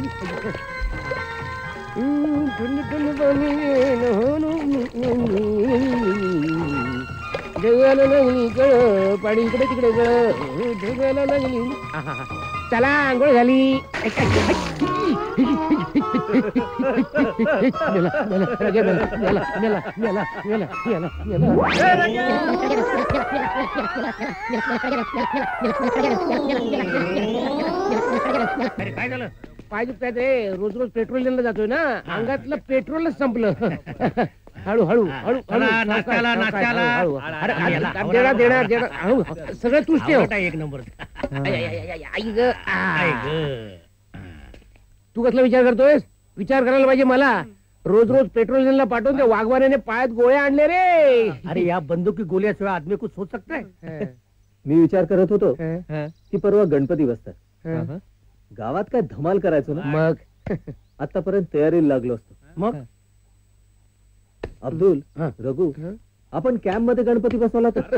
पाणी इकडे तिकडे गळ लागली. चला आंघोळ झाली. काय झालं? पाय दुखतायत रे. रोज रोज पेट्रोल द्यायला जातोय ना, अंगातलं पेट्रोलच संपलं. हळू हळू हळू देणार देणार देणार. हळू सगळं तूच ठेव. एक नंबर. आई ग. तू कसला विचार करतोयस? विचार करायला पाहिजे मला. रोज रोज पेट्रोल द्यायला पाठवून त्या वाघमाऱ्याने पायात गोळे आणले रे. अरे या बंदुकी गोल्याशिवाय आदमी कुछ सोच सकता है? मी विचार करत होतो की परवा गणपती बसतात, गावात काय धमाल करायचो ना. मग आतापर्यंत तयारीला लागलो असतो. मग अब्दुल, रघु, आपण कॅम्प मध्ये गणपती बसवला तर.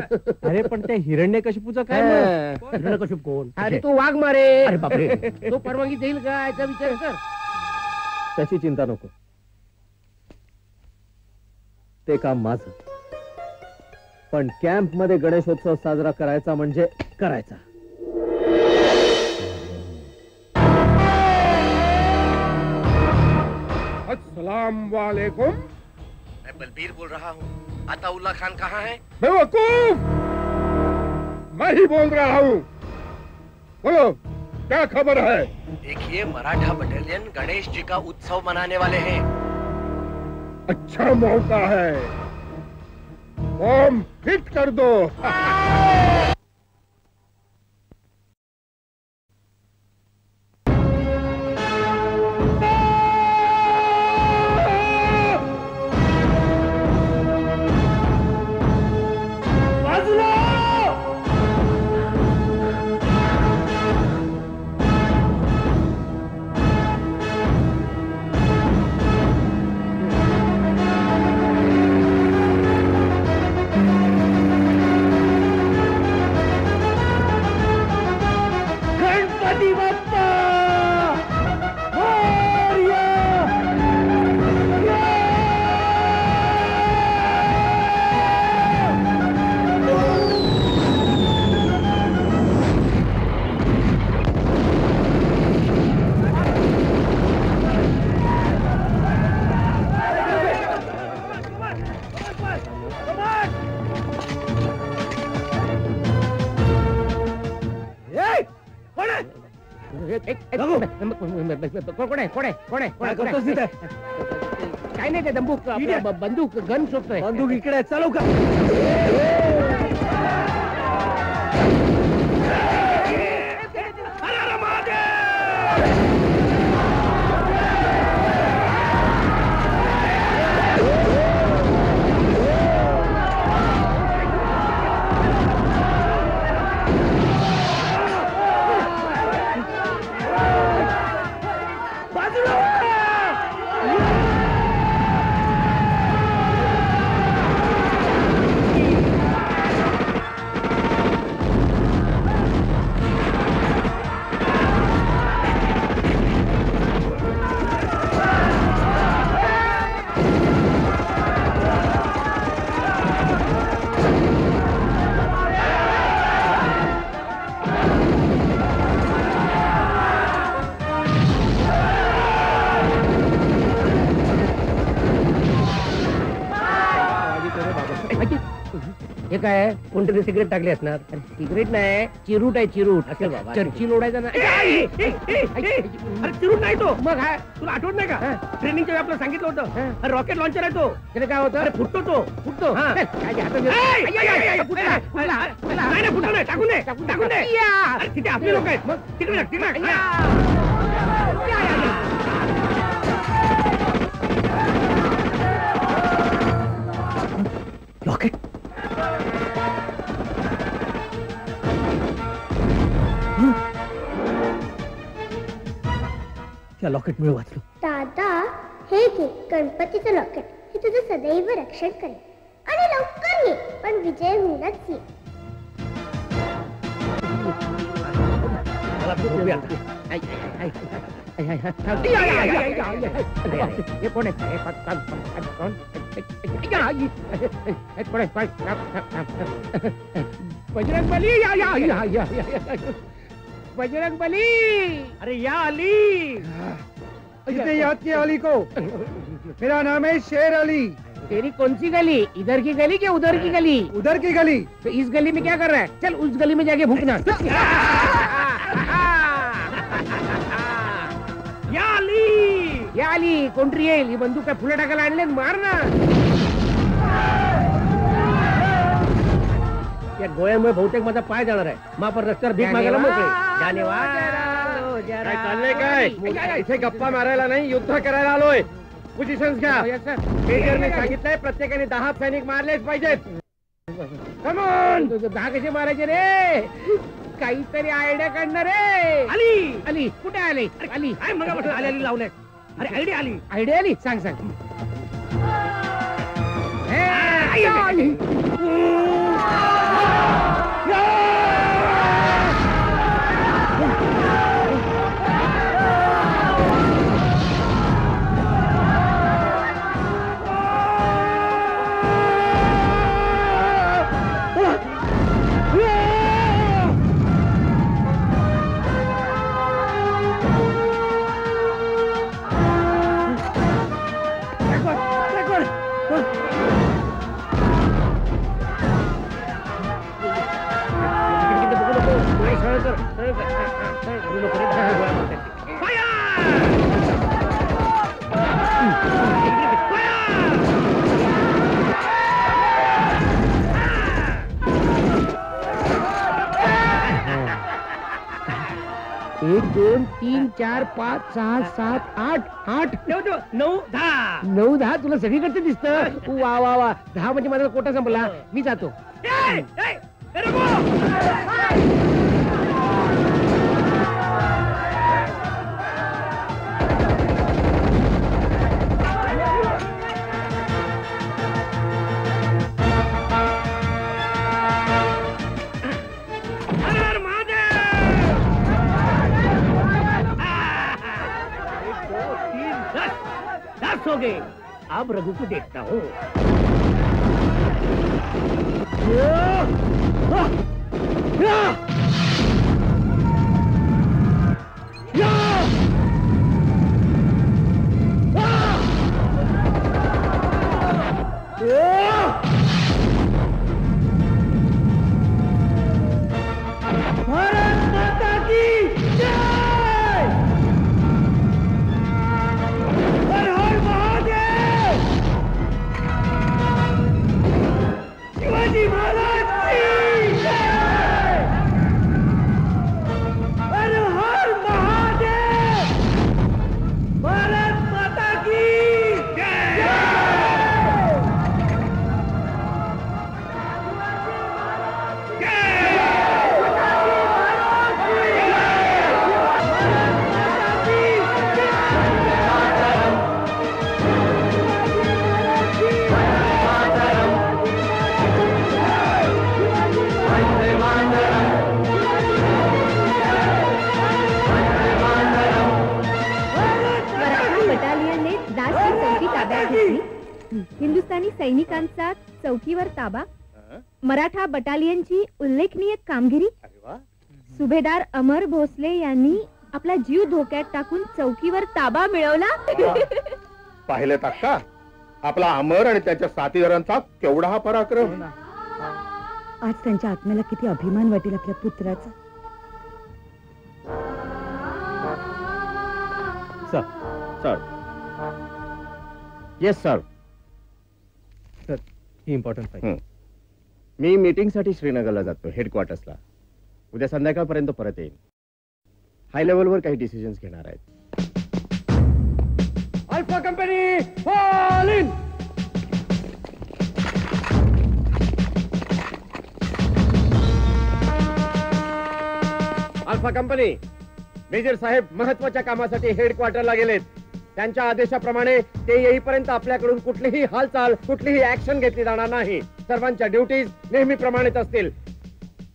अरे पण त्या हिरण्यकशिपूचं काय? हिरण्यकशिप कोण? अरे तो वाघ मारे. अरे बापरे. तो परवानगी देईल का याचा विचार कर. त्याची चिंता नको, ते काम माझं. पण कॅम्प मध्ये गणेशोत्सव साजरा करायचा म्हणजे करायचा. अस्सलाम वालेकुम. मैं बलबीर बोल रहा हूँ. अताउल्ला खान कहाँ है? बेवकूफ, मैं ही बोल रहा हूँ. बोलो, क्या खबर है? देखिए, मराठा बटालियन गणेश जी का उत्सव मनाने वाले हैं. अच्छा मौका है, बॉम्ब फिट कर दो. काय नाही ते बंदूक गन शोधतोय. बंदूक इकडे चालू का? काय कोणतरी सिगरेट टाकली असणार. सिगरेट नाही, चिरूट आहे, चिरूट. असेल बाबा, चर्ची लोडायचा नाही. अरे चिरूट नाही तो. मग काय तुला आठवत नाही का ट्रेनिंगच्या वेळी आपलं सांगितलं होतं रॉकेट लॉन्चर आहे तो. त्याने काय होतं, अरे फुटतो तो, फुटतो. नाही फुटतो नाही, टाकून दे, टाकून दे. तिथे आपले लोक आहेत. मग तिकडे रॉकेट. त्या लॉकेट मुळे वाचलो. दादा हे घे गणपतीचं लॉकेट. हे तुझं सदैव रक्षण करेल. आणि लवकर ये, पण विजय होऊनच ये. हे कोण आहे? बजरंग बली. बजरंग बली. अरे या अली. किसने याद किया अली को? मेरा नाम है शेर अली. तेरी कौन सी गली? इधर की गली क्या उधर की गली? उधर की गली. तो इस गली में क्या कर रहा है? चल उस गली में जाके भूखना. या अली कोणतरी येईल. ही बंदूक काय फुलं टाकायला आणले? मार ना. या गोळ्यामुळे बहुतेक माझा पाय जाणार आहे. मग आपण रस्त्यावर भीक मागायला मोकळे. काय चाललंय काय? इथे गप्पा मारायला नाही, युद्ध करायला आलोय. पोझिशन घ्या. मेजरने सांगितलंय प्रत्येकाने 10 सैनिक मारलेच पाहिजेत. कमॉन. 10 कसे मारायचे रे? काहीतरी आयडिया काढणार रे. अली अली कुठे आले? अली मग आली लावले. अरे आयडिया आली. आयडिया आली. सांग सांग. एक 2 3 4 5 6 7 8 8 9 10 तुला सगळीकडे दिसत. वा वा वा. 10 म्हणजे माझा कोटा संपला. मी जातो. हो गए. अब रघु को देखता हूँ. भारत माता की जय. हर हर महादेव. शिवाजी महाराज की जय. हर हर महादेव. भारत माता की जय. हिंदुस्थानी सैनिकांचा चौकीवर ताबा. मराठा बटालियनची उल्लेखनीय कामगिरी. सुभेदार अमर भोसले यांनी आपला जीव धोक्यात टाकून चौकीवर ताबा मिळवला. पाहिलं का आपला अमर आणि त्याच्या साथीदारांचा केवढा हा पराक्रम. आज त्यांच्या आत्म्याला किती अभिमान वाटेल आपल्या पुत्राचा. Sir yes sir. सर ही इम्पॉर्टंट फाईल. मी मीटिंगसाठी श्रीनगरला जातो, हेडक्वार्टर्सला. उद्या संध्याकाळपर्यंत परत येईन. हाय लेवलवर काही डिसिजन्स घेणार आहेत. Alpha company fall in. Alpha company, major साहेब महत्वाच्या कामासाठी हेडक्वार्टरला गेलेत. त्यांच्या आदेशाप्रमाणे ते येईपर्यंत आपल्याकडून कुठलीही हालचाल, कुठलीही ऍक्शन घेतली जाणार नाही. सर्वांच्या ड्युटीज नेहमीप्रमाणेच असतील.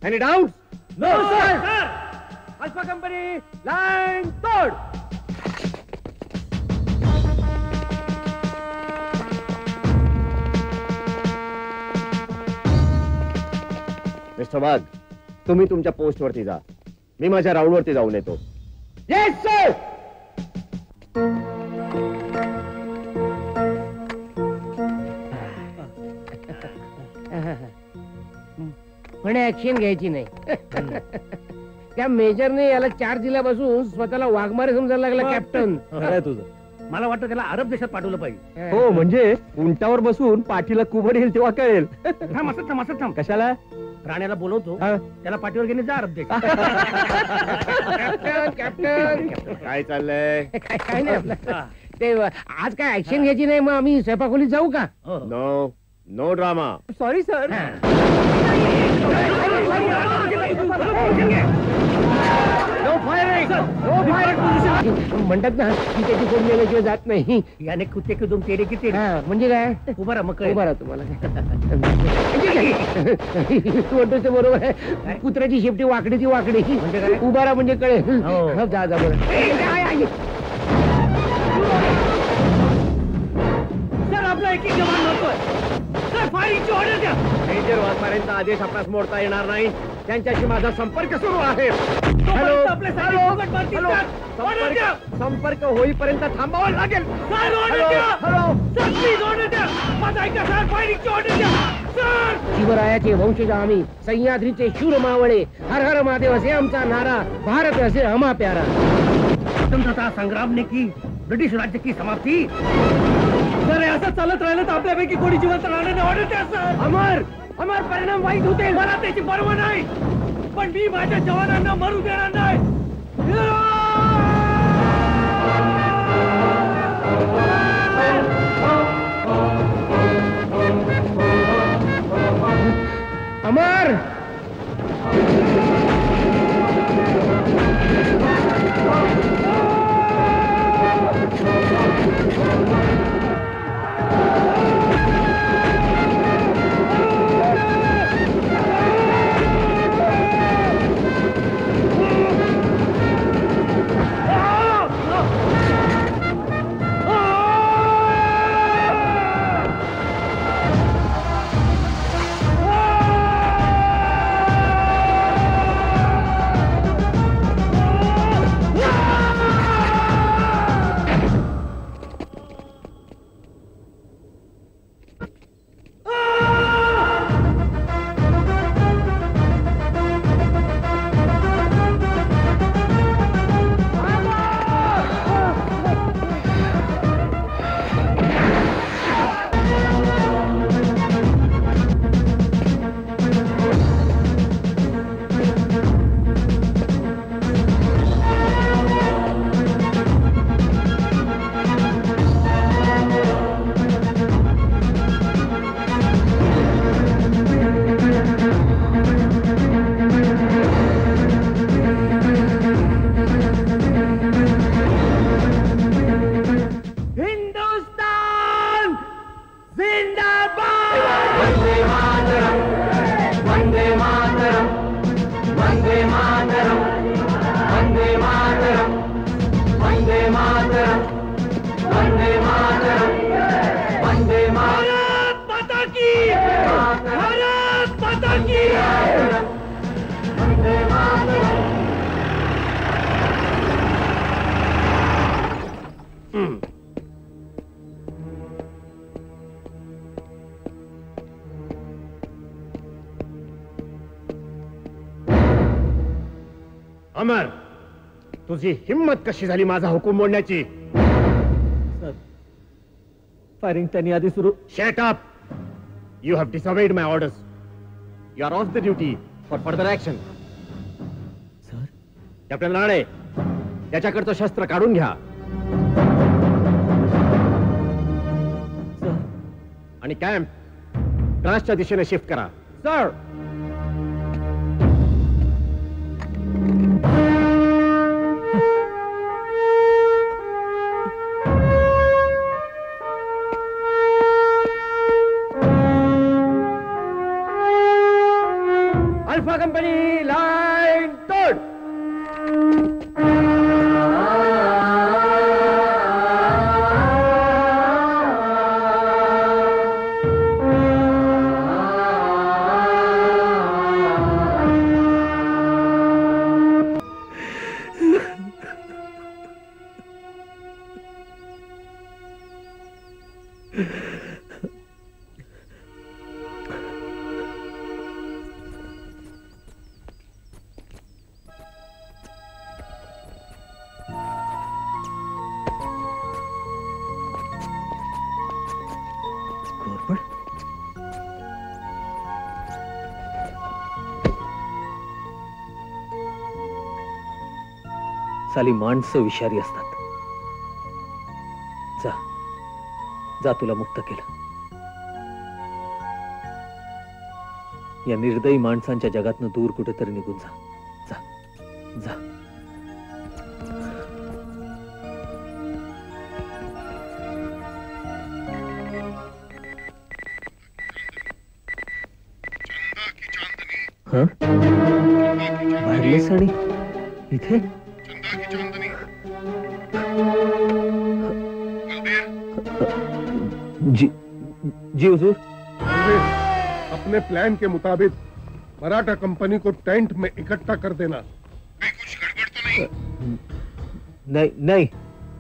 Any doubt? No sir. Alpha company line तोड. मिस्टर वाघ, तुम्ही तुमच्या पोस्टवरती जा. मी माझ्या राऊंडवरती जाऊन येतो. Yes sir. म्हणे ऍक्शन घ्यायची नाही. त्या मेजरने याला चार्ज दिल्यापासून स्वतःला वाघमारे समजायला लागला कॅप्टन. तुझं मला वाटतं त्याला अरब देशात पाठवलं पाहिजे. हो, म्हणजे उंटावर बसून पाठीला कुबड येईल तेव्हा कळेल. थांब. कशाला? राण्याला बोलवतो, त्याला पाठीवर घेणे जा अरब देश. कॅप्टन काय चाललंय? काय नाही आपलं. ते आज काय ऍक्शन घ्यायची नाही, मग आम्ही स्वयंपाकखोलीत जाऊ का? No no drama. Sorry sir. No firing. No firing म्हणतात ना की त्याची कोण गेल्याशिवाय जात नाही. याने कुत्ते की तुम तेरे की तेरे. म्हणजे काय? उभा राहा मग उभा राहा तुम्हाला. तू म्हणतोस ते बरोबर आहे. कुत्र्याची शेपटी वाकडी ती वाकडी. म्हणजे काय? उभा राहा म्हणजे कळेल. जा जा बरं. सर आपला एक जवान नव्हतोय. सर फायरिंगची ऑर्डर द्या. मेजर वाघमारेंचा आदेश आपणास मोडता येणार नाही. त्यांच्याशी माझा संपर्क सुरू आहे. संपर्क होईपर्यंत थांबावं लागेल. शिवरायाचे वंशज आम्ही, सह्याद्रीचे शूर मावळे. हर हर महादेव असे आमचा नारा. भारत असे हमा प्यारा. स्वतंत्रता संग्राम ने की ब्रिटिश राज्य की समाप्ती. सर असं चालत राहिलं तर आपल्यापैकी कोणी जिवंत राहण्याने ऑर्डर द्या सर. अमर अमर परिणाम वाईट होते. मला त्याची पर्वा नाही, पण मी माझ्या जवानांना मरू देणार नाही. अमर अमर, तुझी हिम्मत कशी झाली माझा हुकूम मोडण्याची? सर, फायरिंग त्यांनी आधी सुरू. Shut up! You have disobeyed my orders. You are off the duty for further action. Sir, captain Rane, त्याच्याकडचं शस्त्र काढून घ्या. सर, आणि कॅम्प ड्रासच्या दिशेने शिफ्ट करा. सर. अल्फा कंपनी लाईन तोड. साली माणसं विषारी असतात. जा जा, तुला मुक्त केलं. या निर्दयी माणसांच्या जगातनं दूर कुठेतरी निघून जा. जा जा. वायरलेस आणि इथे जी हुजूर. अपने प्लान के मुताबिक मराठा कंपनी को टेंट में इकट्ठा कर देना. कुछ गड़बड़ तो नहीं? नहीं.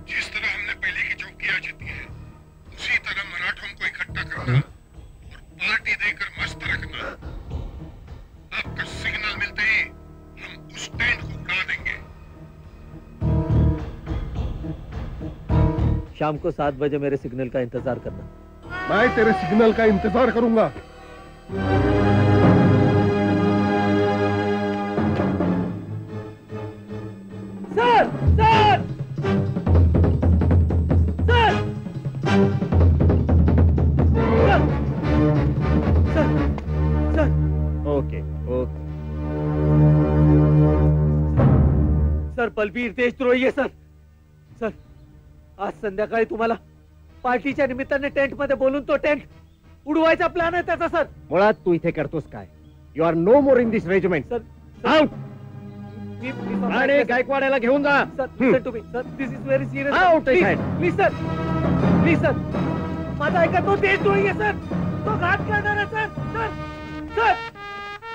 जिस तरह हमने पहले की चौकियां जीती है उसी तरह मराठों को इकट्ठा करना और पार्टी देकर मस्त रखना. आपका सिग्नल मिलते ही हम उस टेंट को उड़ा देंगे. शाम को 7 बजे मेरे सिग्नल का इंतजार करना. मैं तेरे सिग्नल का इंतजार करूंगा. Sir sir sir sir. Okay okay. Sir, Balbir देशद्रोही आहे. सर सर, आज संध्याकाळी तुम्हाला पार्टीच्या निमित्ताने टेंट मध्ये बोलून तो टेंट उडवायचा प्लॅन आहे त्याचा. सर, मुळात तू इथे करतोस काय? You are no more in this regiment. Sir, out. आणि गायकवाड्याला घेऊन जा. Sir, listen to me. Sir, this is very serious. Out. Please sir, please sir, माझा ऐका. तो देशद्रोही आहे सर. तो घात करणार आहे सर. सर सर,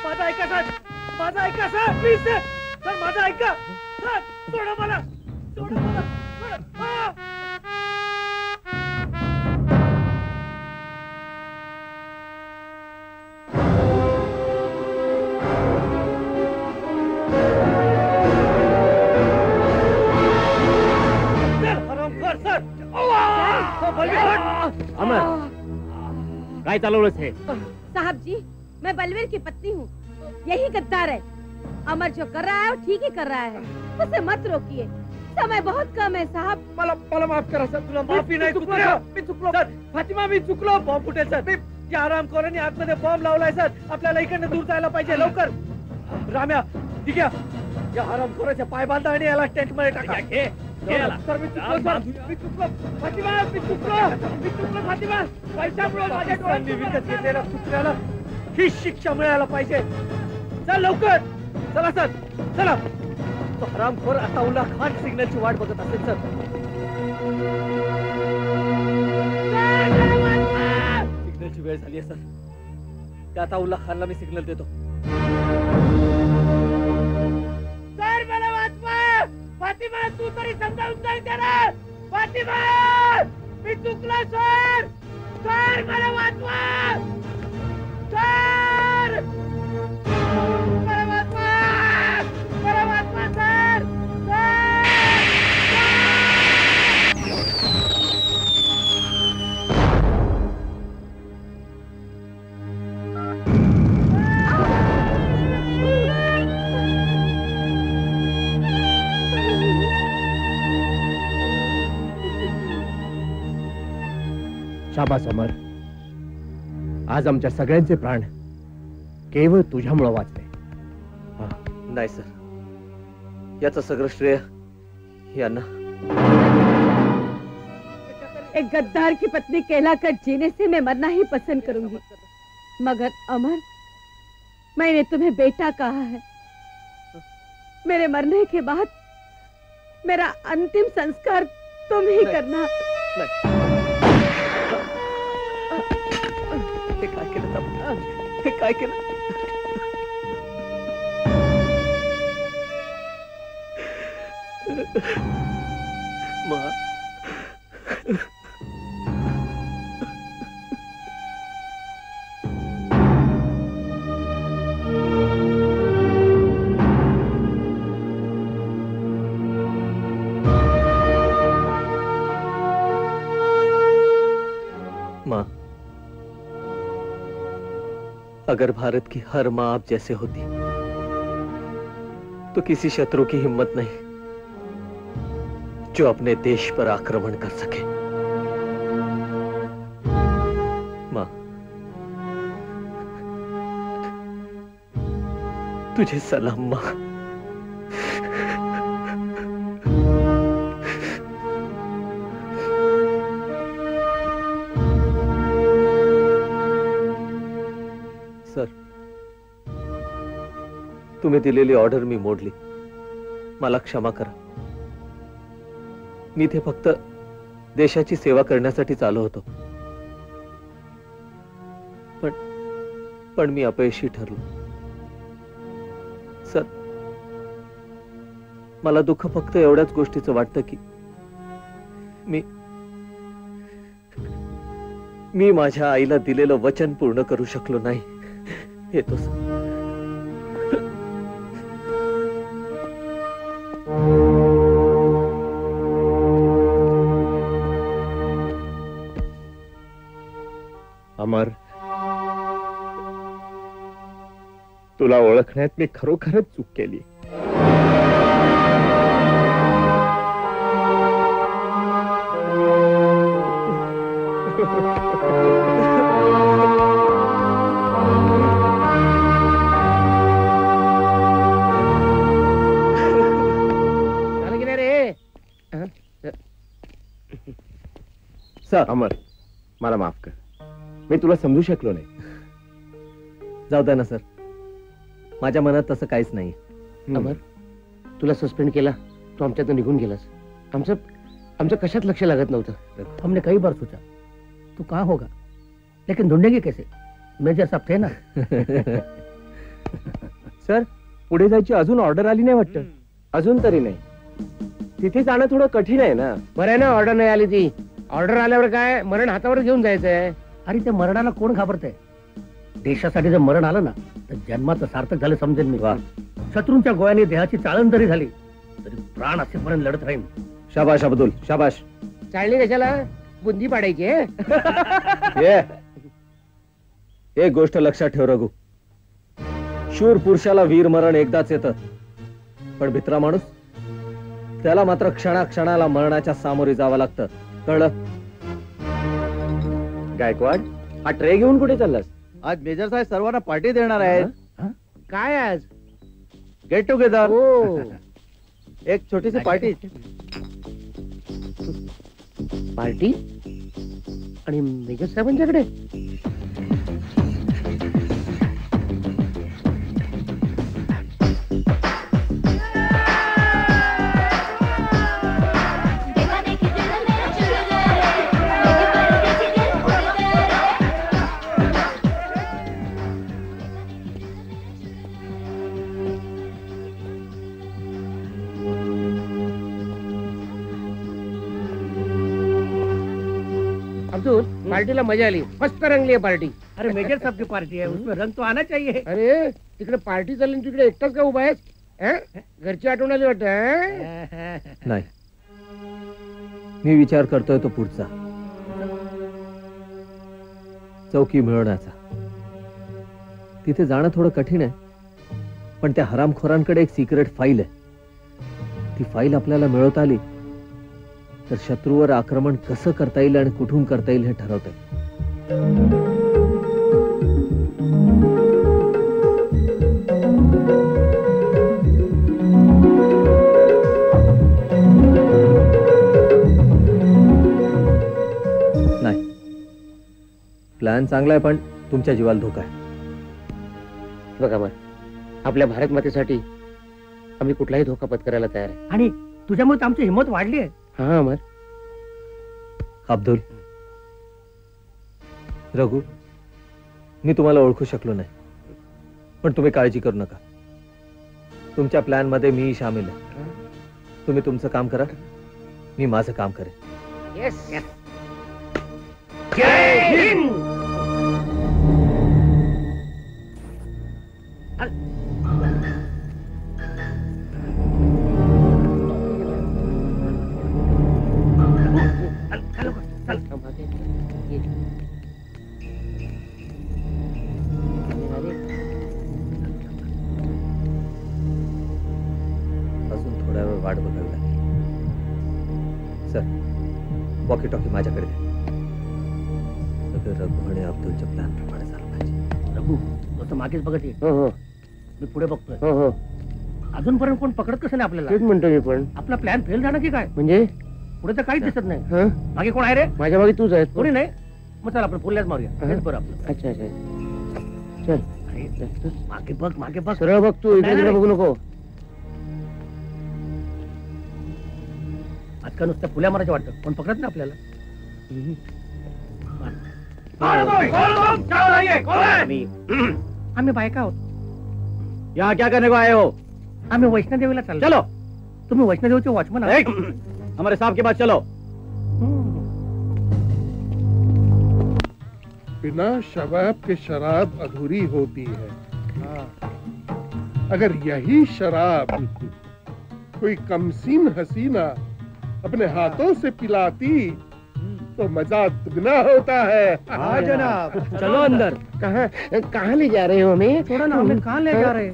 माझा ऐका सर. माझा ऐका सर. Please sir. सर, माझा ऐका. सर, सोडा मला. सोडा मला. सोडा. अमर, काय चालवलंस हे? साहब जी, मैं बलवीर की पत्नी हूँ. यही गद्दार है. अमर जो कर रहा है वो ठीक ही कर रहा है. उसे मत रोकिए. समय बहुत कम है साहब. मला माफ करा सर. तुला माफी नाही. मी चुकलो सर. फातिमा, मी चुकलो. बॉम्ब फुटेल सर. या आरामखोरांनी आतमध्ये बॉम्ब लावलाय सर. आपल्याला इकडनं दूर जायला पाहिजे. लवकर राम्या, ठीक आहे. या आरामखोराच्या पाय बांधा आणि याला टेंट मध्ये टाका. सर, मी चुकलो सर. मी चुकलो. फातिमा, मी चुकलो. मी चुकलो फातिमा. पैशामुळे माझ्या डोळ्यांनी विकत घेतलेल्या चुकल्याला ही शिक्षा मिळायला पाहिजे. चल लवकर. चला सर, चला. तो हरामखोर अताउल्ला खान सिग्नलची वाट बघत असेल सर. सिग्नलची वेळ झाली आहे सर. त्या अताउल्ला खानला मी सिग्नल देतो. सर, मला वाचवा. फातिमा, तू तरी समजावून सांग त्याला. फातिमा, मी चुकलो सर. सर, मला वाचवा. सर, मला वाचवा. मला वाचवा सर. शाबास अमर, आज आमच्या सगळ्यांचे प्राण केवळ तुझ्यामुळे वाचले. नाही सर, याचं सगळं श्रेय यांना. एक गद्दार की पत्नी कहलाकर जीने से मैं मरना ही पसंद करूंगी, मगर अमर, मैंने तुम्हें बेटा कहा है. मेरे मरने के बाद मेरा अंतिम संस्कार तुम ही करना. हे काय केलं? हे काय केलं? माँ, माँ, अगर भारत की हर माँ आप जैसे होती तो किसी शत्रु की हिम्मत नहीं जो अपने देश पर आक्रमण कर सके. माँ, तुझे सलाम माँ. सर, तुम्ही दिलेली ऑर्डर मी मोडली, मला क्षमा करा. मी ते फक्त देशाची सेवा करण्यासाठी आलो होतो, पण मी अपयशी ठरलो. सर, मला दुःख फक्त एवढ्याच गोष्टीचं वाटतं की मी माझ्या आईला दिलेलं वचन पूर्ण करू शकलो नाही. येतो सर. अमर, तुला ओळखण्यात मी खरोखरच चूक केली. सर, अमर, मला माफ कर, मी तुला समजू शकलो नाही. जाऊ द्या ना सर, माझ्या मनात तसं काहीच नाही. अमर, तुला सस्पेंड केला, तू आमच्यातून निघून गेलास. आमचं कशात लक्ष लागत नव्हतं. हमने कई बार सोचा तू कहाँ होगा, लेकिन ढूंढेंगे कैसे? मेजर साहब थे ना. सर, पुढे जायची अजून ऑर्डर आली नाही वाटतं. अजून तरी नाही. तिथे जाणं थोडं कठीण आहे ना. बरं आहे ना, ऑर्डर नाही आली ती. ऑर्डर आल्यावर काय, मरण हातावर घेऊन जायचंय. अरे त्या मरणाला कोण घाबरतंय? देशासाठी जर मरण आलं ना तर जन्माचं सार्थक झालं समजेल मी. शत्रूंच्या गोळ्याने देहाची चाळण जरी झाली तरी प्राण असेपर्यंत लढत राहील. शाबाश अब्दुल, शाबाश. चाळणी कशाला, बुंदी पाडायची. एक गोष्ट लक्षात ठेव रघु, शूर पुरुषाला वीर मरण एकदाच येतं, पण भित्रा माणूस त्याला मात्र क्षणाक्षणाला मरणाच्या सामोरे जावं लागतं. कळलं? गायकवाड, हा ट्रे घेऊन कुठे चाललास? आज मेजर साहेब सर्वांना पार्टी देणार आहेत. काय आज? Get together. एक छोटीशी पार्टी. पार्टी आणि मेजर साहेबांच्याकडे? पार्टीला मजा आली, मस्त रंगली है पार्टी. अरे मेजर साहब की पार्टी है, उसमें रंग तो आना चाहिए. अरे तिकडे पार्टी चालली, तिकडे एकटाच का उभा आहेस? घरची आठवण आली वाटत. नाही, मी विचार करतोय तो पुढचा, चौकी मिळवण्याचा. तिथे जाणं थोडं कठीण आहे, पण त्या हरामखोरांकडे एक सिक्रेट फाईल आहे. ती फाईल आपल्याला मिळवता आली तर शत्रूवर आक्रमण कसं करता येईल आणि कुठून करता येईल हे ठरवता येईल. नाही, प्लॅन चांगला आहे पण तुमच्या जीवाला धोका आहे. बघा अमर, आपल्या भारत मातेसाठी आम्ही कुठलाही धोका पत्करायला तयार आहे. आणि तुझ्यामुळे आमची हिंमत वाढली आहे. हा अमर. अब्दुल, रघु, मी तुम्हाला ओळखू शकलो नाही, पण तुम्ही काळजी करू नका. तुमच्या प्लॅन मध्ये मी सामील आहे. तुम्ही तुमचं काम करा, मी माझं काम करेन. येस. जय हिंद. अजून थोड्या वेळ वाट बघावी लागेल. सर, वॉकी टॉकी माझ्याकडे द्या. सगळं रघु आणि अब्दुलच्या प्लॅन प्रमाणे झालं पाहिजे. रघु, तो मागेच बघत ये. हो, मी पुढे बघतोय. हो. अजूनपर्यंत कोण पकडत कसं नाही आपल्याला? तेच म्हणतो मी पण. आपला प्लॅन फेल झाला की काय? म्हणजे पुढे तर काहीच दिसत नाही. हं? मागे कोण आहे रे? माझ्या मागे तूच आहेस. कोणी नाही. मग चल आपण फुल्याच मारूया. हेच बरं आपलं. अच्छा. चल. मागे बघ, मागे बघ. सरळ बघ तू, इकडे तिकडे बघू नको. आजकाल नुसतं फुल्या मारायचं वाटतं, पण पकडत नाही आपल्याला. आम्ही बायका आहोत. यहाँ क्या करने को आए हो? आम्ही वैष्णोदेवीला चाललो. चलो. तुम्ही वैष्णोदेवीचे वॉचमन आहात. हमारे साहब के पास चलो. बिना शबाब के शराब अधूरी होती है. अगर यही शराब कोई कमसीन हसीना अपने हाथों से पिलाती तो मजा दुगना होता है. हाँ जनाब, चलो अंदर. कहाँ ले जा रहे हो हमें? छोड़ो ना, हमें कहाँ ले जा रहे हैं?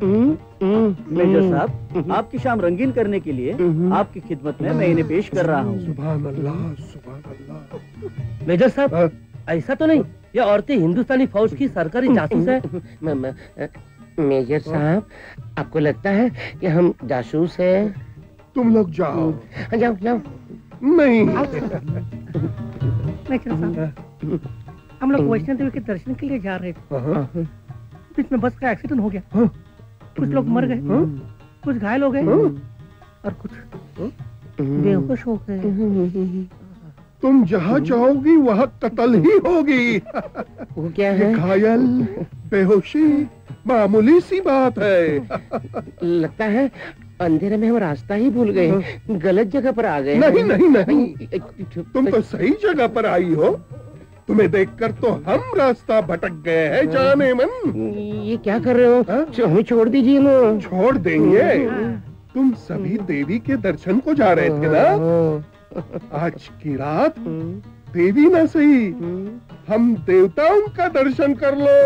मेजर साहब, आपकी शाम रंगीन करने के लिए आपकी खिदमत में मैं इन्हें पेश कर रहा हूँ. सुभान अल्लाह, सुभान अल्लाह. मेजर साहब, ऐसा तो नहीं, ये औरतें हिंदुस्तानी फौज की सरकारी जासूस है? मेजर साहब, आपको लगता है कि हम जासूस हैं? तुम लोग जाओ. जाओ. नहीं. मेजर साहब, हम लोग वैष्णो देवी के दर्शन के लिए जा रहे थे. बीच में बस का एक्सीडेंट हो गया. कुछ लोग मर गए, कुछ घायल हो गए और कुछ बेहोश हो गए. तुम जहाँ चाहोगी वहाँ कत्ल ही होगी. वो क्या है? घायल, बेहोशी मामूली सी बात है. लगता है अंधेरे में हम रास्ता ही भूल गए, गलत जगह पर आ गए. नहीं, तुम तो सही जगह पर आई हो. तुम्हें देखकर तो हम रास्ता भटक गए हैं जाने मन. ये क्या कर रहे हो? हमें छोड़ दीजिए ना. छोड़ देंगे? तुम सभी देवी के दर्शन को जा रहे थे ना. आज की रात देवी ना सही, हम देवताओं का दर्शन कर लो.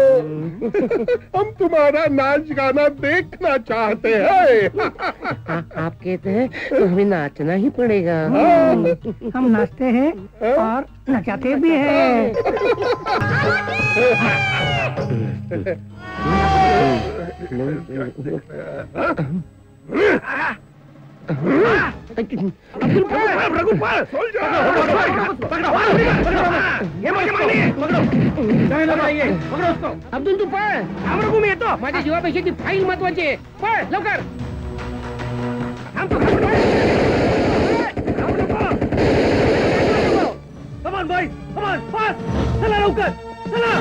हम तुम्हारा नाच गाना देखना चाहते हैं. आप कहते हैं तो हमें नाचना ही पड़ेगा. हम नाचते हैं और नचाते भी हैं. अब्दुल, तू पळ. मी येतो. माझ्या जीवापेक्षा ती फाईल महत्वाची आहे. पळ लवकर. कमान भाई, कमान, फास्ट. चला लवकर, चला.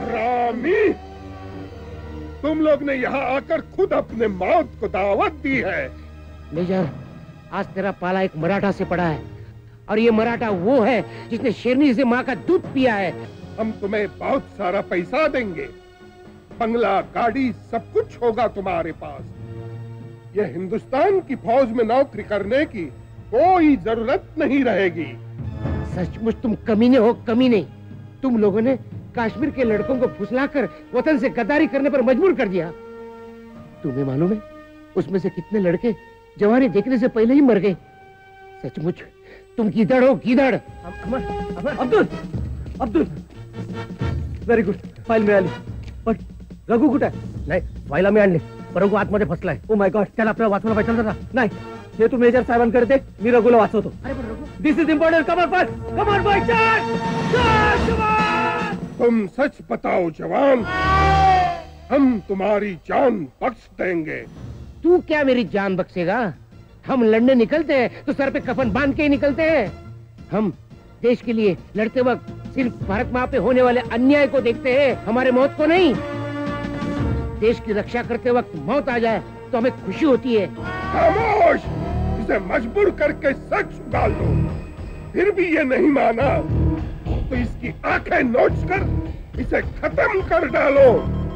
रामी, तुम लोग ने यहाँ आकर खुद अपने मौत को दावत दी है. मेजर, आज तेरा पाला एक मराठा से पड़ा है और ये मराठा वो है जिसने शेरनी से माँ का दूध पिया है. हम तुम्हें बहुत सारा पैसा देंगे, बंगला, गाड़ी, सब कुछ होगा तुम्हारे पास. ये हिंदुस्तान की फौज में नौकरी करने की कोई जरूरत नहीं रहेगी. सचमुच तुम कमीने हो, कमीने. तुम लोगों ने कश्मीर के लड़कों को फुसलाकर वतन से गद्दारी करने पर मजबूर कर दिया. तुम्हें मालूम है उसमें से कितने लड़के जवानी देखने से पहले ही मर गए। सचमुच तुम कीदड़ हो, कीदड़। Abdul, Abdul, very good, file मिळाली. पण रघु कुठे आहे? नाही, फाईला मी आणली, पण रघु आतमध्ये फसलाय. ओ माय गॉड, त्याला आपल्याला वाचवलं पाहिजे जरा. नाही, हे तू मेजर साहेबांकडे दे, मी रघुला वाचवतो. अरे पण Raghu, this is important. Come on fast, come on boy, तुम सच बताओ जवान, हम तुम्हारी जान बख्श देंगे. तू क्या मेरी जान बख्शेगा? हम लड़ने निकलते हैं तो सर पे कफन बांध के ही निकलते हैं. हम देश के लिए लड़ते वक्त सिर्फ भारत माँ पे होने वाले अन्याय को देखते हैं, हमारे मौत को नहीं. देश की रक्षा करते वक्त मौत आ जाए तो हमें खुशी होती है. खामोश, इसे मजबूर करके सच उगाल दो. फिर भी ये नहीं माना तो इसकी आंखें नोच कर इसे खत्म कर डालो.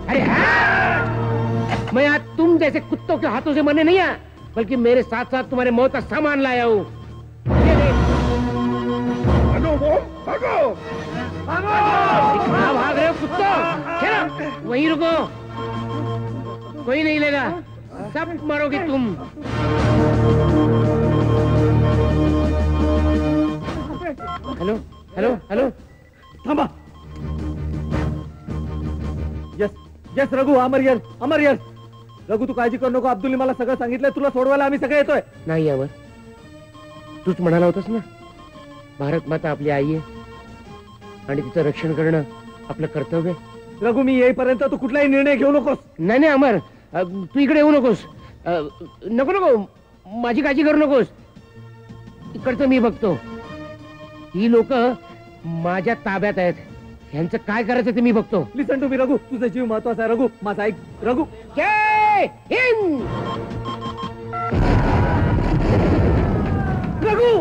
अरे हाँ! मैं आज तुम जैसे कुत्तों के हाथों से मरने नहीं आया, बल्कि मेरे साथ साथ तुम्हारे मौत का सामान लाया हूँ. भागो, भाग रहे हो कुत्तों? चलो वहीं रुको, कोई नहीं लेगा, सब मरोगे तुम. हेलो हेलो हेलो, थांबा. यस यस रघु, अमर यस, अमर यस. रघु तू काळजी करू नको, अब्दुलने मला सगळं सांगितलंय, तुला सोडवायला आम्ही सगळे येतोय. नाही अमर, तूच म्हणाला होतास ना, भारत माता आपली आई आहे आणि तिचं रक्षण करणं आपलं कर्तव्य आहे. रघु मी येईपर्यंत तू कुठलाही निर्णय घेऊ नकोस. नाही नाही अमर, तू इकडे येऊ नकोस. नको नको, माझी काळजी करू नकोस. इकडचं मी बघतो. ही लोक माझ्या ताब्यात आहेत, यांचं काय करायचं ते मी बघतो. लिसन टू मी रघु, तुझा जीव महत्वाचा आहे. रघु माझा ऐक. रघु, जय हिंद. रघु,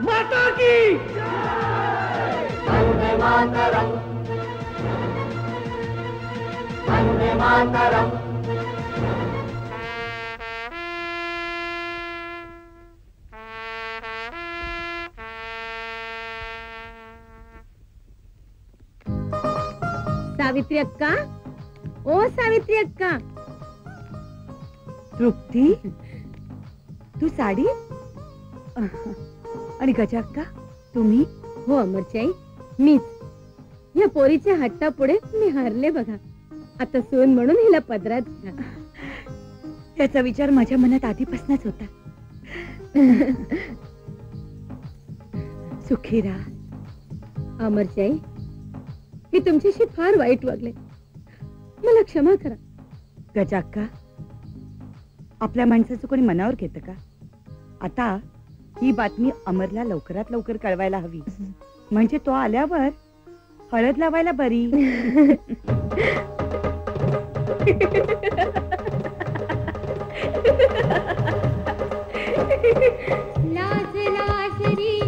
माता की वंदे मातरम, वंदे मातरम. सावित्री अक्का, ओ सावित्री अक्का. तृप्ती, तू साडी आणि गजा अक्का तुम्ही? हो अमरचाई, मीच. या पोरीच्या हट्टा पुढे मी हारले बघा. आता सून म्हणून हिला पदरात घ्या. त्याचा विचार माझ्या मनात आधीपासूनच होता. सुखी राहा. अमरचाई, मी तुमच्याशी फार वाईट वागले, मला क्षमा करा. गजा अक्का, आपल्या माणसाचं कोणी मनावर घेतं का? आता ही बातमी अमरला लवकरात लवकर कळवायला हवी, म्हणजे तो आल्यावर हळद लावायला बरी. लाज लाजरी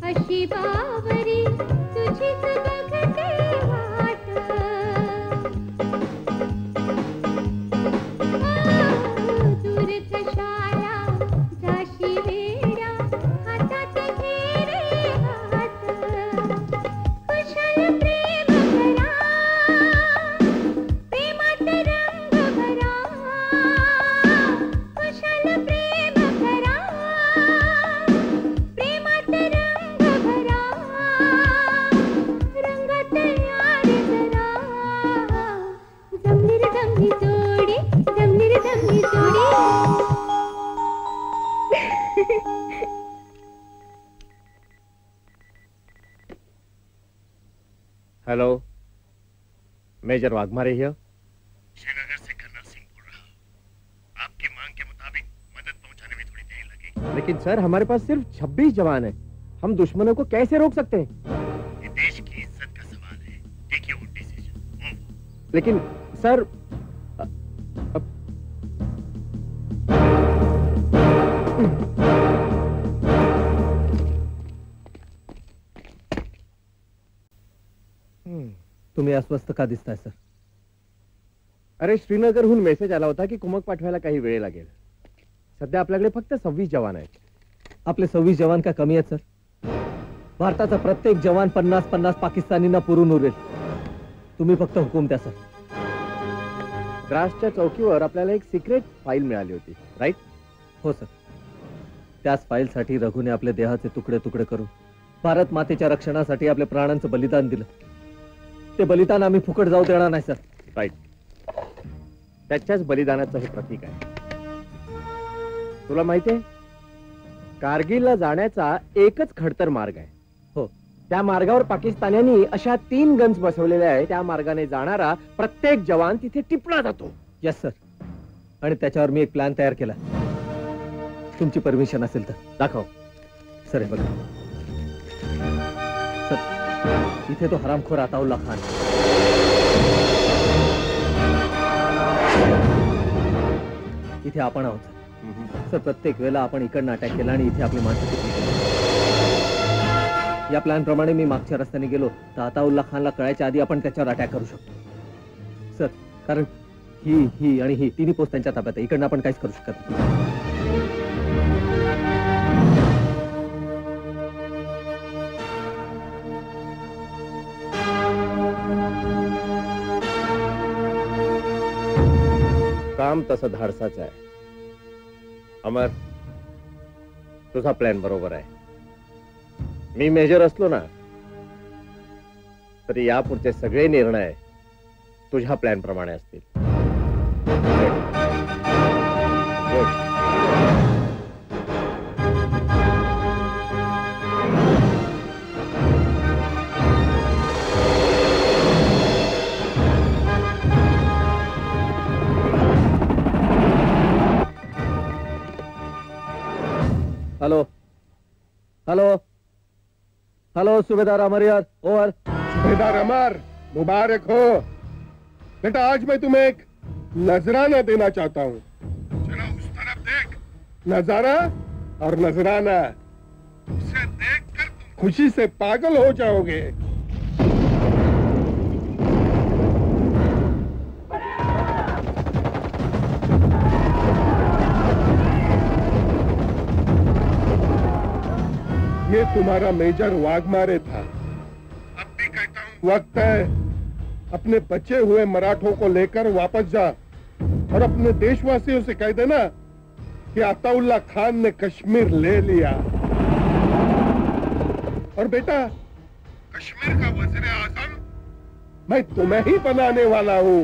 अशी बावरी तुझीच बघते वाट. दूर कशाला जाशी वेड्या हातात घे रे हात. कुशल प्रेम करा, प्रेमात रंग भरा. कुशल प्रेम करा, प्रेमात hello, major Waghmare here. Srinagar से कर्नल सिंह बोल रहा हूँ। आपकी मांग के मुताबिक मदद पहुंचाने में थोड़ी देर लगेगी। लेकिन सर, हमारे पास सिर्फ 26 जवान है, हम दुश्मनों को कैसे रोक सकते हैं? ये देश की इज्जत का सवाल है। Take your decision. लेकिन सर, तुम्ही अस्वस्थ का दिसताय सर? अरे, श्रीनगरहून मेसेज आला होता की कुमक पाठवायला काही वेळ लागेल. सध्या आपल्याकडे फक्त 26 जवान आहेत. आपले 26 जवान का कमी आहेत सर? भारताचा प्रत्येक जवान 50-50 पाकिस्तानींना पुरून उरेल. तुम्ही फक्त हुकूम द्या सर. द्रासच्या चौकीवर आपल्याला एक सिक्रेट फाईल मिळाली होती, राईट? हो सर. त्याच फाईलसाठी रघुने आपले देहाचे तुकडे तुकडे करून भारत मातेच्या रक्षणासाठी आपल्या प्राणांचं बलिदान दिलं. ते बलिदान आम्ही फुकट जाऊ देणार नाही सर. राईट. त्याच्याच बलिदानाचं हे प्रतीक आहे. तुला माहितीये, कारगिलला जाण्याचा एकच खडतर मार्ग आहे. हो. त्या मार्गावर पाकिस्तान्यांनी अशा 3 गन्स बसवलेल्या आहे. त्या मार्गाने जाणारा प्रत्येक जवान तिथे टिपला जातो. Yes sir. आणि त्याच्यावर मी एक प्लॅन तयार केला. तुमची परमिशन असेल तर दाखव. सर हे बघा सर, इथे तो हरामखोर अताउल्ला खान, इथे आपण आहोत सर. प्रत्येक वेळेला आपण इकडनं अटॅक केला आणि इथे आपली माणसं टिकली. या प्लॅन प्रमाणे मी मागच्या रस्त्याने गेलो तर अताउल्ला खानला कळायच्या आधी आपण त्याच्यावर अटॅक करू शकतो सर. कारण ही आणि ही तिन्ही पोस्ट त्यांच्या ताब्यात आहे. इकडनं आपण काहीच करू शकत नाही. काम तसं धाडसाचं आहे. अमर, तुझा प्लॅन बरोबर आहे. मी मेजर असलो ना तरी यापुढचे सगळे निर्णय तुझ्या प्लॅन प्रमाणे असतील. हेलो हेलो हेलो, सूबेदार अमर यार, ओवर. सूबेदार अमर, मुबारक हो बेटा. आज मैं तुम्हें एक नजराना देना चाहता हूँ. चलो उस तरफ देख. नजारा और नजराना, उसे देखकर तुम खुशी से पागल हो जाओगे. ये तुम्हारा मेजर वाघमारे था. अब भी कहता हूँ, वक्त है अपने बचे हुए मराठों को लेकर वापस जा और अपने देशवासियों से कह देना कि अताउल्ला खान ने कश्मीर ले लिया. और बेटा, कश्मीर का वज़ीर आज़म मैं तुम्हें ही बनाने वाला हूँ.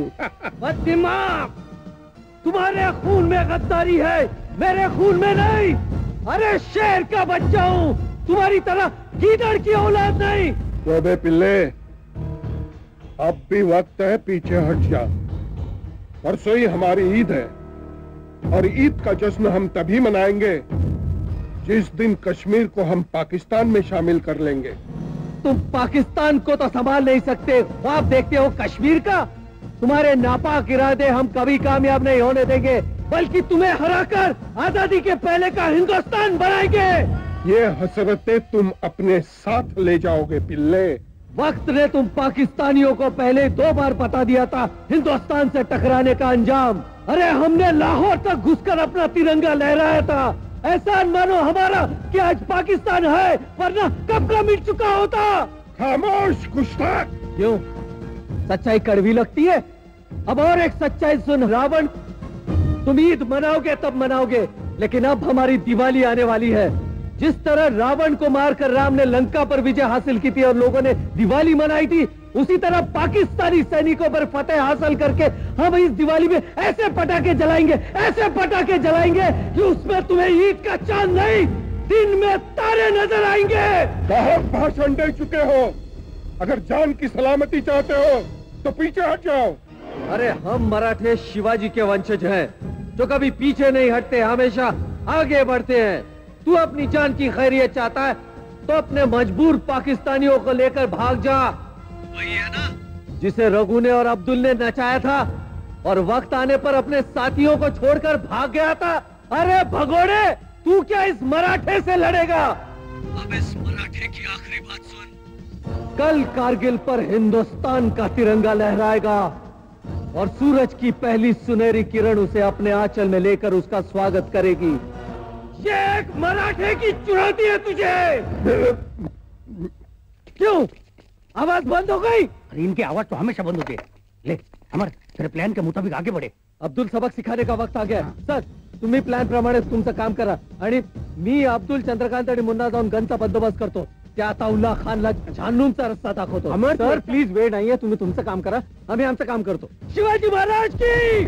बददिमाग, तुम्हारे खून में गद्दारी है, मेरे खून में नहीं. अरे शेर का बच्चा हूँ, तुम्हारी तरह गीदड़ की औलाद नहीं. तो बे पिल्ले, अब भी वक्त है पीछे हट जा. परसों ही हमारी ईद है और ईद का जश्न हम तभी मनाएंगे जिस दिन कश्मीर को हम पाकिस्तान में शामिल कर लेंगे. तुम पाकिस्तान को तो संभाल नहीं सकते, आप देखते हो कश्मीर का. तुम्हारे नापाक इरादे हम कभी कामयाब नहीं होने देंगे, बल्कि तुम्हें हराकर आजादी के पहले का हिंदुस्तान बनाएंगे. ये हसरतें तुम अपने साथ ले जाओगे पिल्ले. वक्त ने तुम पाकिस्तानियों को पहले 2 बार बता दिया था हिंदुस्तान से टकराने का अंजाम. अरे हमने लाहौर तक घुसकर अपना तिरंगा लहराया था. एहसान मानो हमारा कि आज पाकिस्तान है, वरना कब का मिट चुका होता. खामोश गुस्ताख. क्यों, सच्चाई कड़वी लगती है? अब और एक सच्चाई सुन रावण. तुम ईद मनाओगे तब मनाओगे, लेकिन अब हमारी दिवाली आने वाली है. जिस तरह रावण को मारकर राम ने लंका पर विजय हासिल की थी और लोगों ने दिवाली मनाई थी, उसी तरह पाकिस्तानी सैनिकों पर फतेह हासिल करके हम इस दिवाली में ऐसे पटाखे जलाएंगे, ऐसे पटाखे जलाएंगे कि उसमें तुम्हें ईद का चांद नहीं, दिन में तारे नजर आएंगे. बहुत भाषण दे चुके हो. अगर जान की सलामती चाहते हो तो पीछे हट जाओ। अरे हम मराठे शिवाजी के वंशज हैं, जो कभी पीछे नहीं हटते, हमेशा आगे बढ़ते हैं। तू अपनी जान की खैरियत चाहता है तो अपने मजबूर पाकिस्तानियों को लेकर भाग जा। वही है ना जिसे रघु ने और अब्दुल ने नचाया था और वक्त आने पर अपने साथियों को छोड़कर भाग गया था। अरे भगोड़े, तू क्या इस मराठे से लड़ेगा? अब इस मराठे की आखिरी बात सुन। कल कारगिल पर हिंदुस्तान का तिरंगा लहराएगा और सूरज की पहली सुनहरी किरण उसे अपने आंचल में लेकर उसका स्वागत करेगी। ये एक मराठे की चुनौती है तुझे। क्यों आवाज बंद हो गई? अरे इनकी आवाज तो हमेशा बंद होती है। ले अमर, तेरे प्लान के मुताबिक आगे बढ़े। अब्दुल, सबक सिखाने का वक्त आ गया। सर, तुम्ही प्लॅन प्रमाणे तुमचं काम करा आणि मी अब्दुल, चंद्रकांत आणि मुन्ना जाऊन गनचा बंदोबस्त करतो। त्या अताउल्ला खानला झानूनचा रस्ता दाखवतो। अमर, सर प्लीज वेळ नाहीये, तुम्ही तुमचं काम करा, आम्ही आमचं काम करतो। शिवाजी महाराज की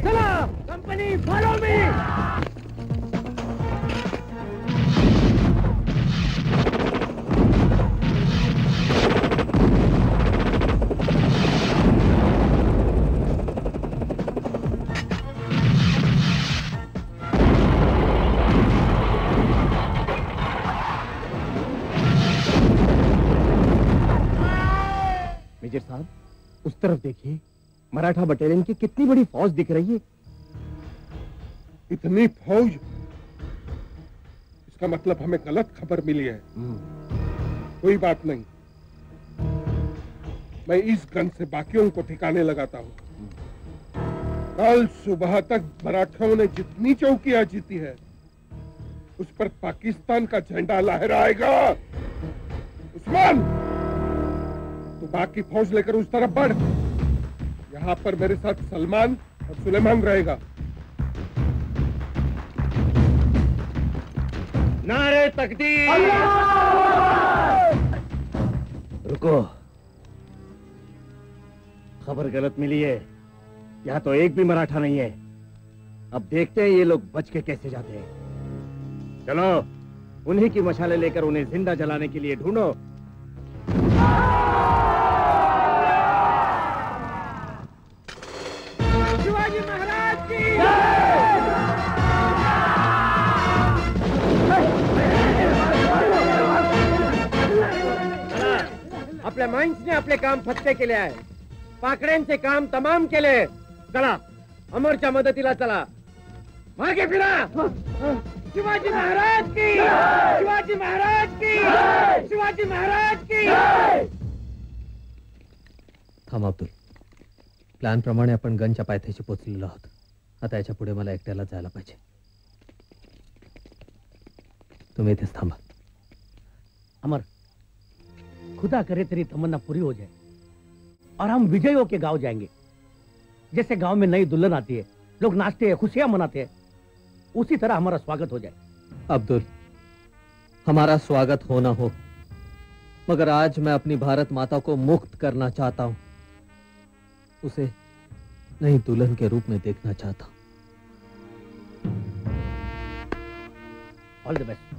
चला, कंपनी फॉलो मी। मेजर साहब, उस तरफ देखिए, मराठा बटालियन की कितनी बड़ी फौज दिख रही है। इतनी फौज? इसका मतलब हमें गलत खबर मिली है। कोई बात नहीं, मैं इस गन से बाकियों को ठिकाने लगाता हूं। कल सुबह तक मराठों ने जितनी चौकियां जीती है उस पर पाकिस्तान का झंडा लहराएगा। उस्मान, तो बाकी फौज लेकर उस तरफ बढ़। यहाँ पर मेरे साथ सलमान और सुलेमान रहेगा। नारे तकदीर। रुको, खबर गलत मिली है। यहाँ तो एक भी मराठा नहीं है। अब देखते हैं ये लोग बच के कैसे जाते हैं। चलो, उन्हीं की मशाले लेकर उन्हें जिंदा जलाने के लिए ढूंढो। शिवाजी महाराज की आपल्या माइंड्सने आपले काम फत्ते केले आहे, पाकड्यांचे काम तमाम केले। चला, अमरच्या मदतीला चला, मागे फिरा। शिवाजी महाराज की, शिवाजी महाराज की, शिवाजी महाराज की। थांब अब्दुल, प्लॅन प्रमाणे आपण गनच्या पायथ्याशी पोहोचलेलो आहोत। आता याच्या पुढे मला एकट्याला जायला पाहिजे। तुम्ही इथेच थांबा। अमर, खुदा करे तेरी तमन्ना पूरी हो जाए और हम विजयों के गांव जाएंगे। जैसे गांव में नई दुल्हन आती है, लोग नाचते हैं, खुशियां मनाते हैं, उसी तरह हमारा स्वागत हो जाए। अब्दुल, हमारा स्वागत हो ना हो, मगर आज मैं अपनी भारत माता को मुक्त करना चाहता हूं। उसे नई दुल्हन के रूप में देखना चाहता हूं। All the best.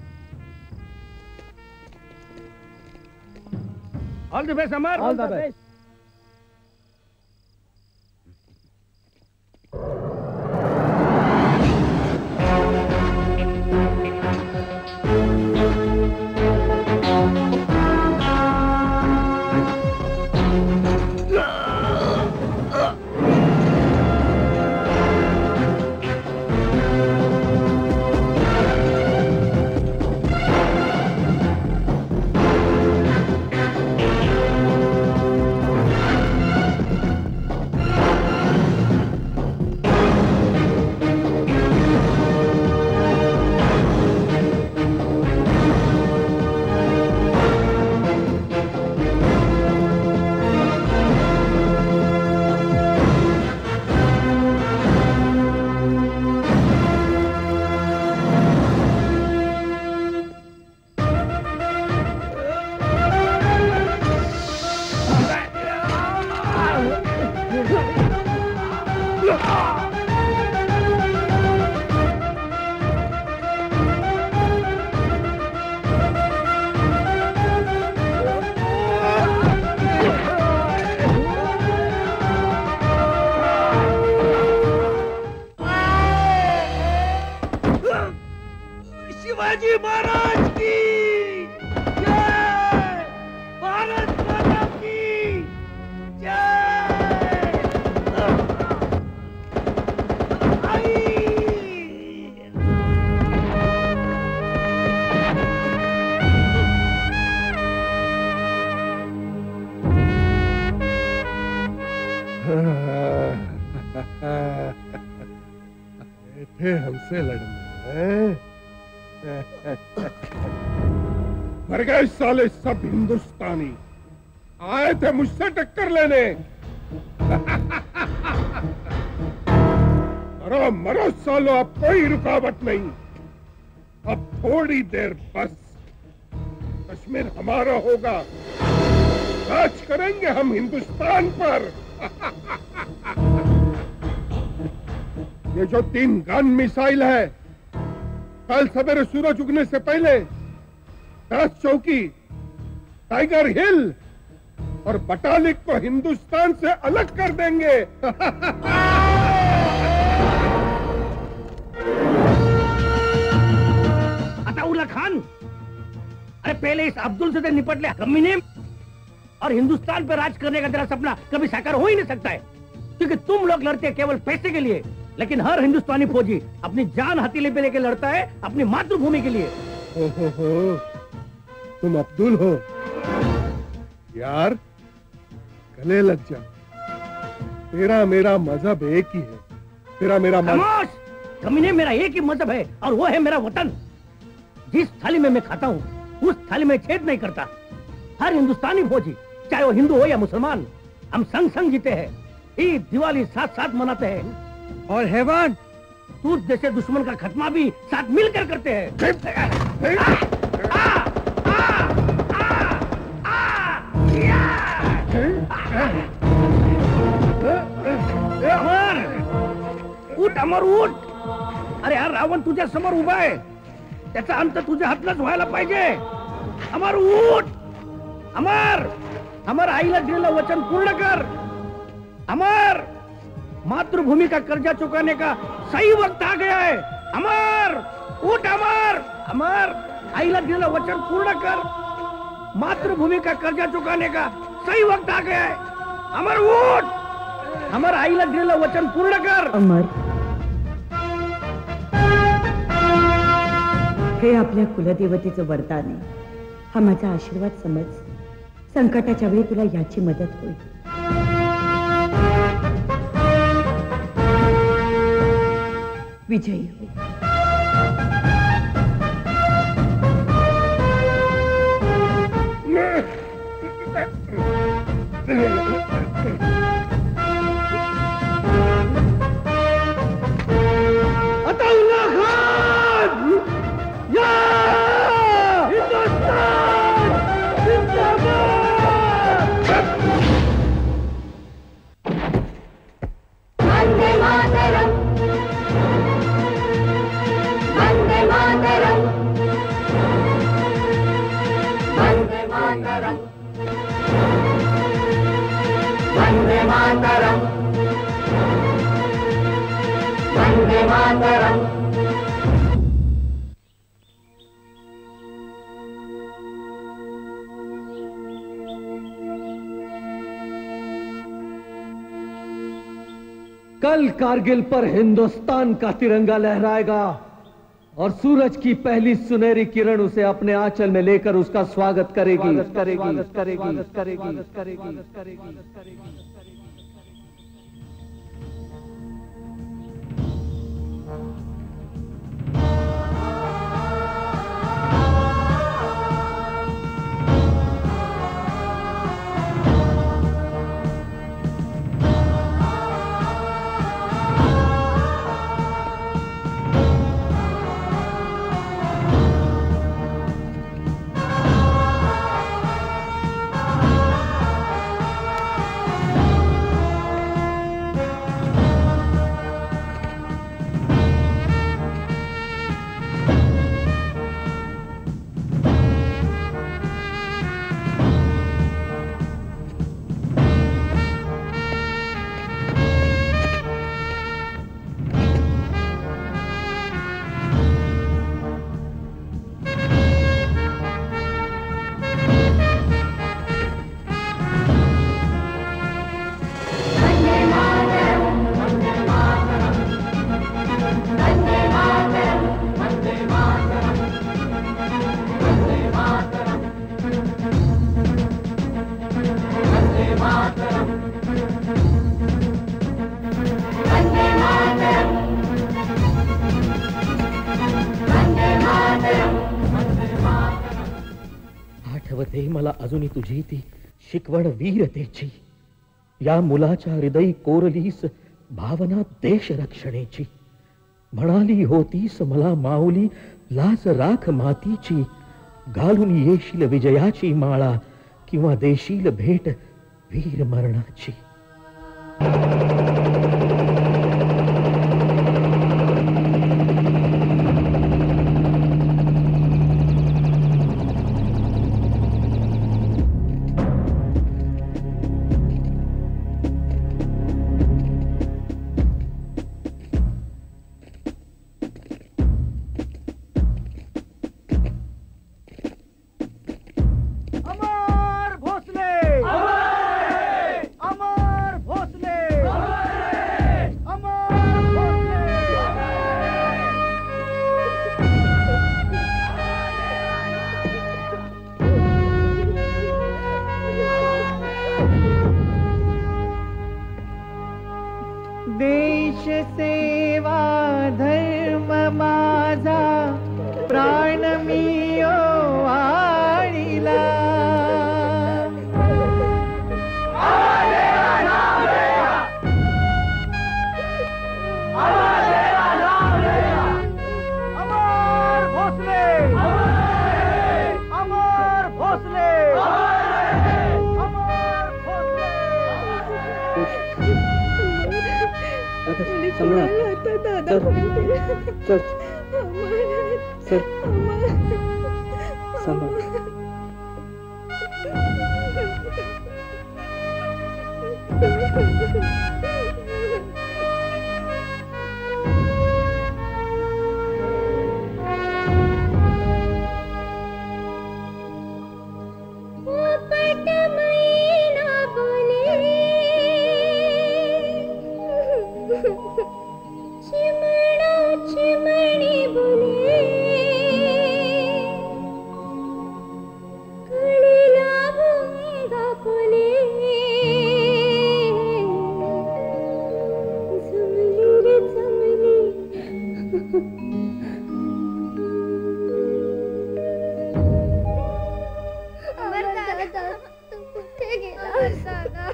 All the best Amar. All the best. उठे हमसे लड़ने। मर गए साले सब हिंदुस्तानी, आए थे मुझसे टक्कर लेने। मरो मरो सालो, अब कोई रुकावट नहीं। अब थोड़ी देर बस, कश्मीर हमारा होगा, राज करेंगे हम हिंदुस्तान पर। ये जो 3 गन मिसाइल है, कल सवेरे सूरज उगने से पहले 10 चौकी, टाइगर हिल और बटालिक को हिंदुस्तान से अलग कर देंगे। अताउल्ला खान, अरे पहले इस अब्दुल से निपट ले कमीने, और हिंदुस्तान पे राज करने का तेरा सपना कभी साकार हो ही नहीं सकता है, क्योंकि तुम लोग लड़ते हैं केवल पैसे के लिए, लेकिन हर हिंदुस्तानी फौजी अपनी जान हथेली पे लेके लड़ता है अपनी मातृभूमि के लिए। हो, तुम अब्दुल हो यार, गले लग जा। तेरा मेरा मजहब एक ही है, तेरा मेरा खामोश! कमीने, मेरा एक ही मजहब है और वो है मेरा वतन। जिस थाली में मैं खाता हूँ उस थाली में छेद नहीं करता। हर हिंदुस्तानी फौजी, चाहे वो हिंदू हो या मुसलमान, हम संग संग जीते हैं, ईद दिवाली साथ साथ मनाते हैं, और हैवान तूत जैसे दुश्मन का खत्मा भी साथ मिलकर करते हैं। अमर, उठ अमर उठ! अरे यार, रावण तुझ्या समोर उभा आहे, त्याचा अंत तुझ्या हातनच व्हायला पाहिजे। अमर उठ! अमर, अमर, आईला दिलेलं वचन पूर्ण कर। अमर, मातृभूमि का कर्जा चुकाने का सही वक्त आ गया है। अमर, उठ अमर! अमर, आईला दिलेलं वचन पूर्ण कर। मातृभूमि का कर्जा चुकाने का सही वक्त आ गया है। अमर उठ! अमर, आईला दिलेलं वचन पूर्ण कर। अमर, हे आपल्या कुलदेवतेचं वरदान आहे, हा माझा आशीर्वाद समज। संकटाच्या वेळी तुला याची मदत होईल। विजयी हो। अताउल्ला खान, या हिंदुस्तान जिंदाबाद। वंदे मातरम, वंदे मातरम, वंदे मातरम, वंदे मातरम, वंदे मातरम। कल कारगिल पर हिंदुस्तान का तिरंगा लहराएगा और सूरज की पहली सुनहरी किरण उसे अपने आंचल में लेकर उसका स्वागत करेगी। आठवते मला अजूनही तुझी ती शिकवण वीरतेची, या मुलाच्या हृदयी कोरलीस भावना देश रक्षणेची. म्हणाली होतीस मला माऊली लाज राख मातीची, घालून येशील विजयाची माळा किंवा देशील भेट वीर मरणाची. देश सेवा धर्म माझा प्राण मी वाणीला. अमर भोसले, अमर भोसले, अमर भोसले. सांभाळा. चल चल सांभाळ. चिमणी बोले कळीला भुंगा कोले जमली रे जमली. अमर दादा तू कुठे गेला दादा?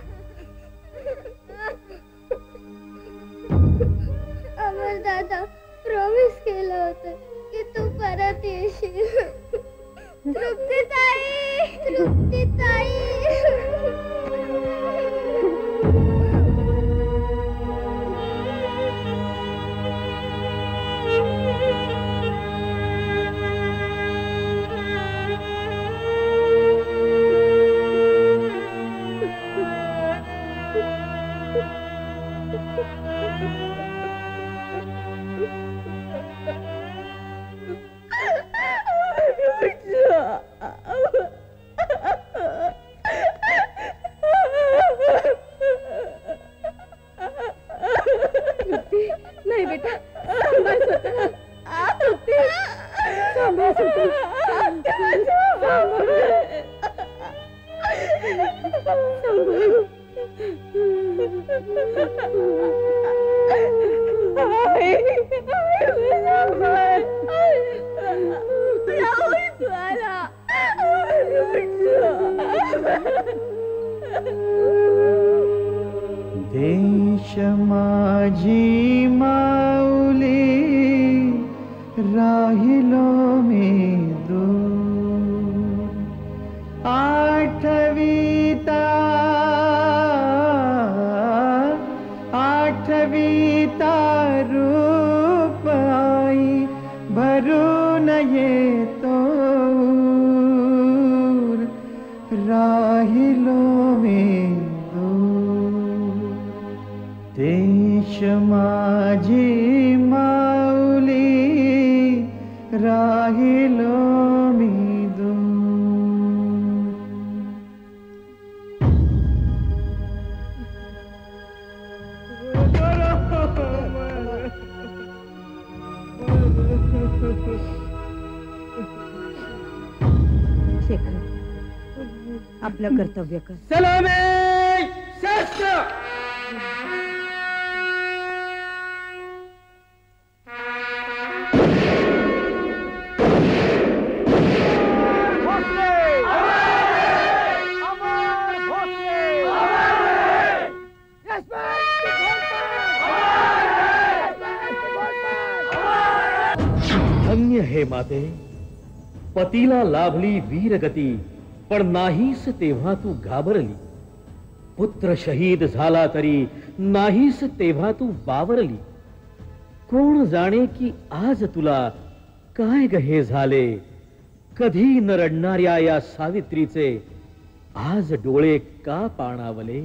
अमर दादा प्रॉमिस केलं होतं की तू परत येशील. तृप्तीताई, तृप्तीताई. नाही बेटा, सांभाळ स्वतःला. तृप्ती, सांभाळ स्वतःला. देश माझी माऊली राहिलो मी दूर. आठवीता रूप आई भरून येतो. राहिलो मी दूर. देश माझी माऊली राहिलो मी दूर. शेखर, आपलं कर्तव्य कर. सलामे शास्त्र. भोसले, माते, पतीला लाभली वीरगती, पण नाहीस तेव्हा तू घाबरली. पुत्र शहीद झाला तरी नाहीस तेव्हा तू बावरली. कोण जाणे की आज तुला काय ग हे झाले. कधी न रडणाऱ्या या सावित्रीचे आज डोळे का पाणावले.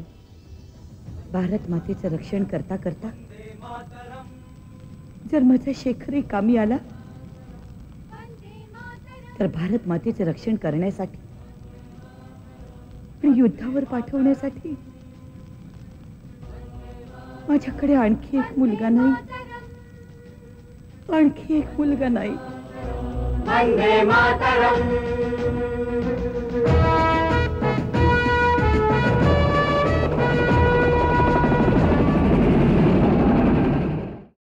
भारत मातेचं रक्षण करता करता जर माझा शेखरही कामी आला तर भारत मातेचे रक्षण करण्यासाठी आणि युद्धावर पाठवण्यासाठी माझ्याकडे आणखी एक मुलगा नाही, आणखी एक मुलगा नाही. वंदे मातरम.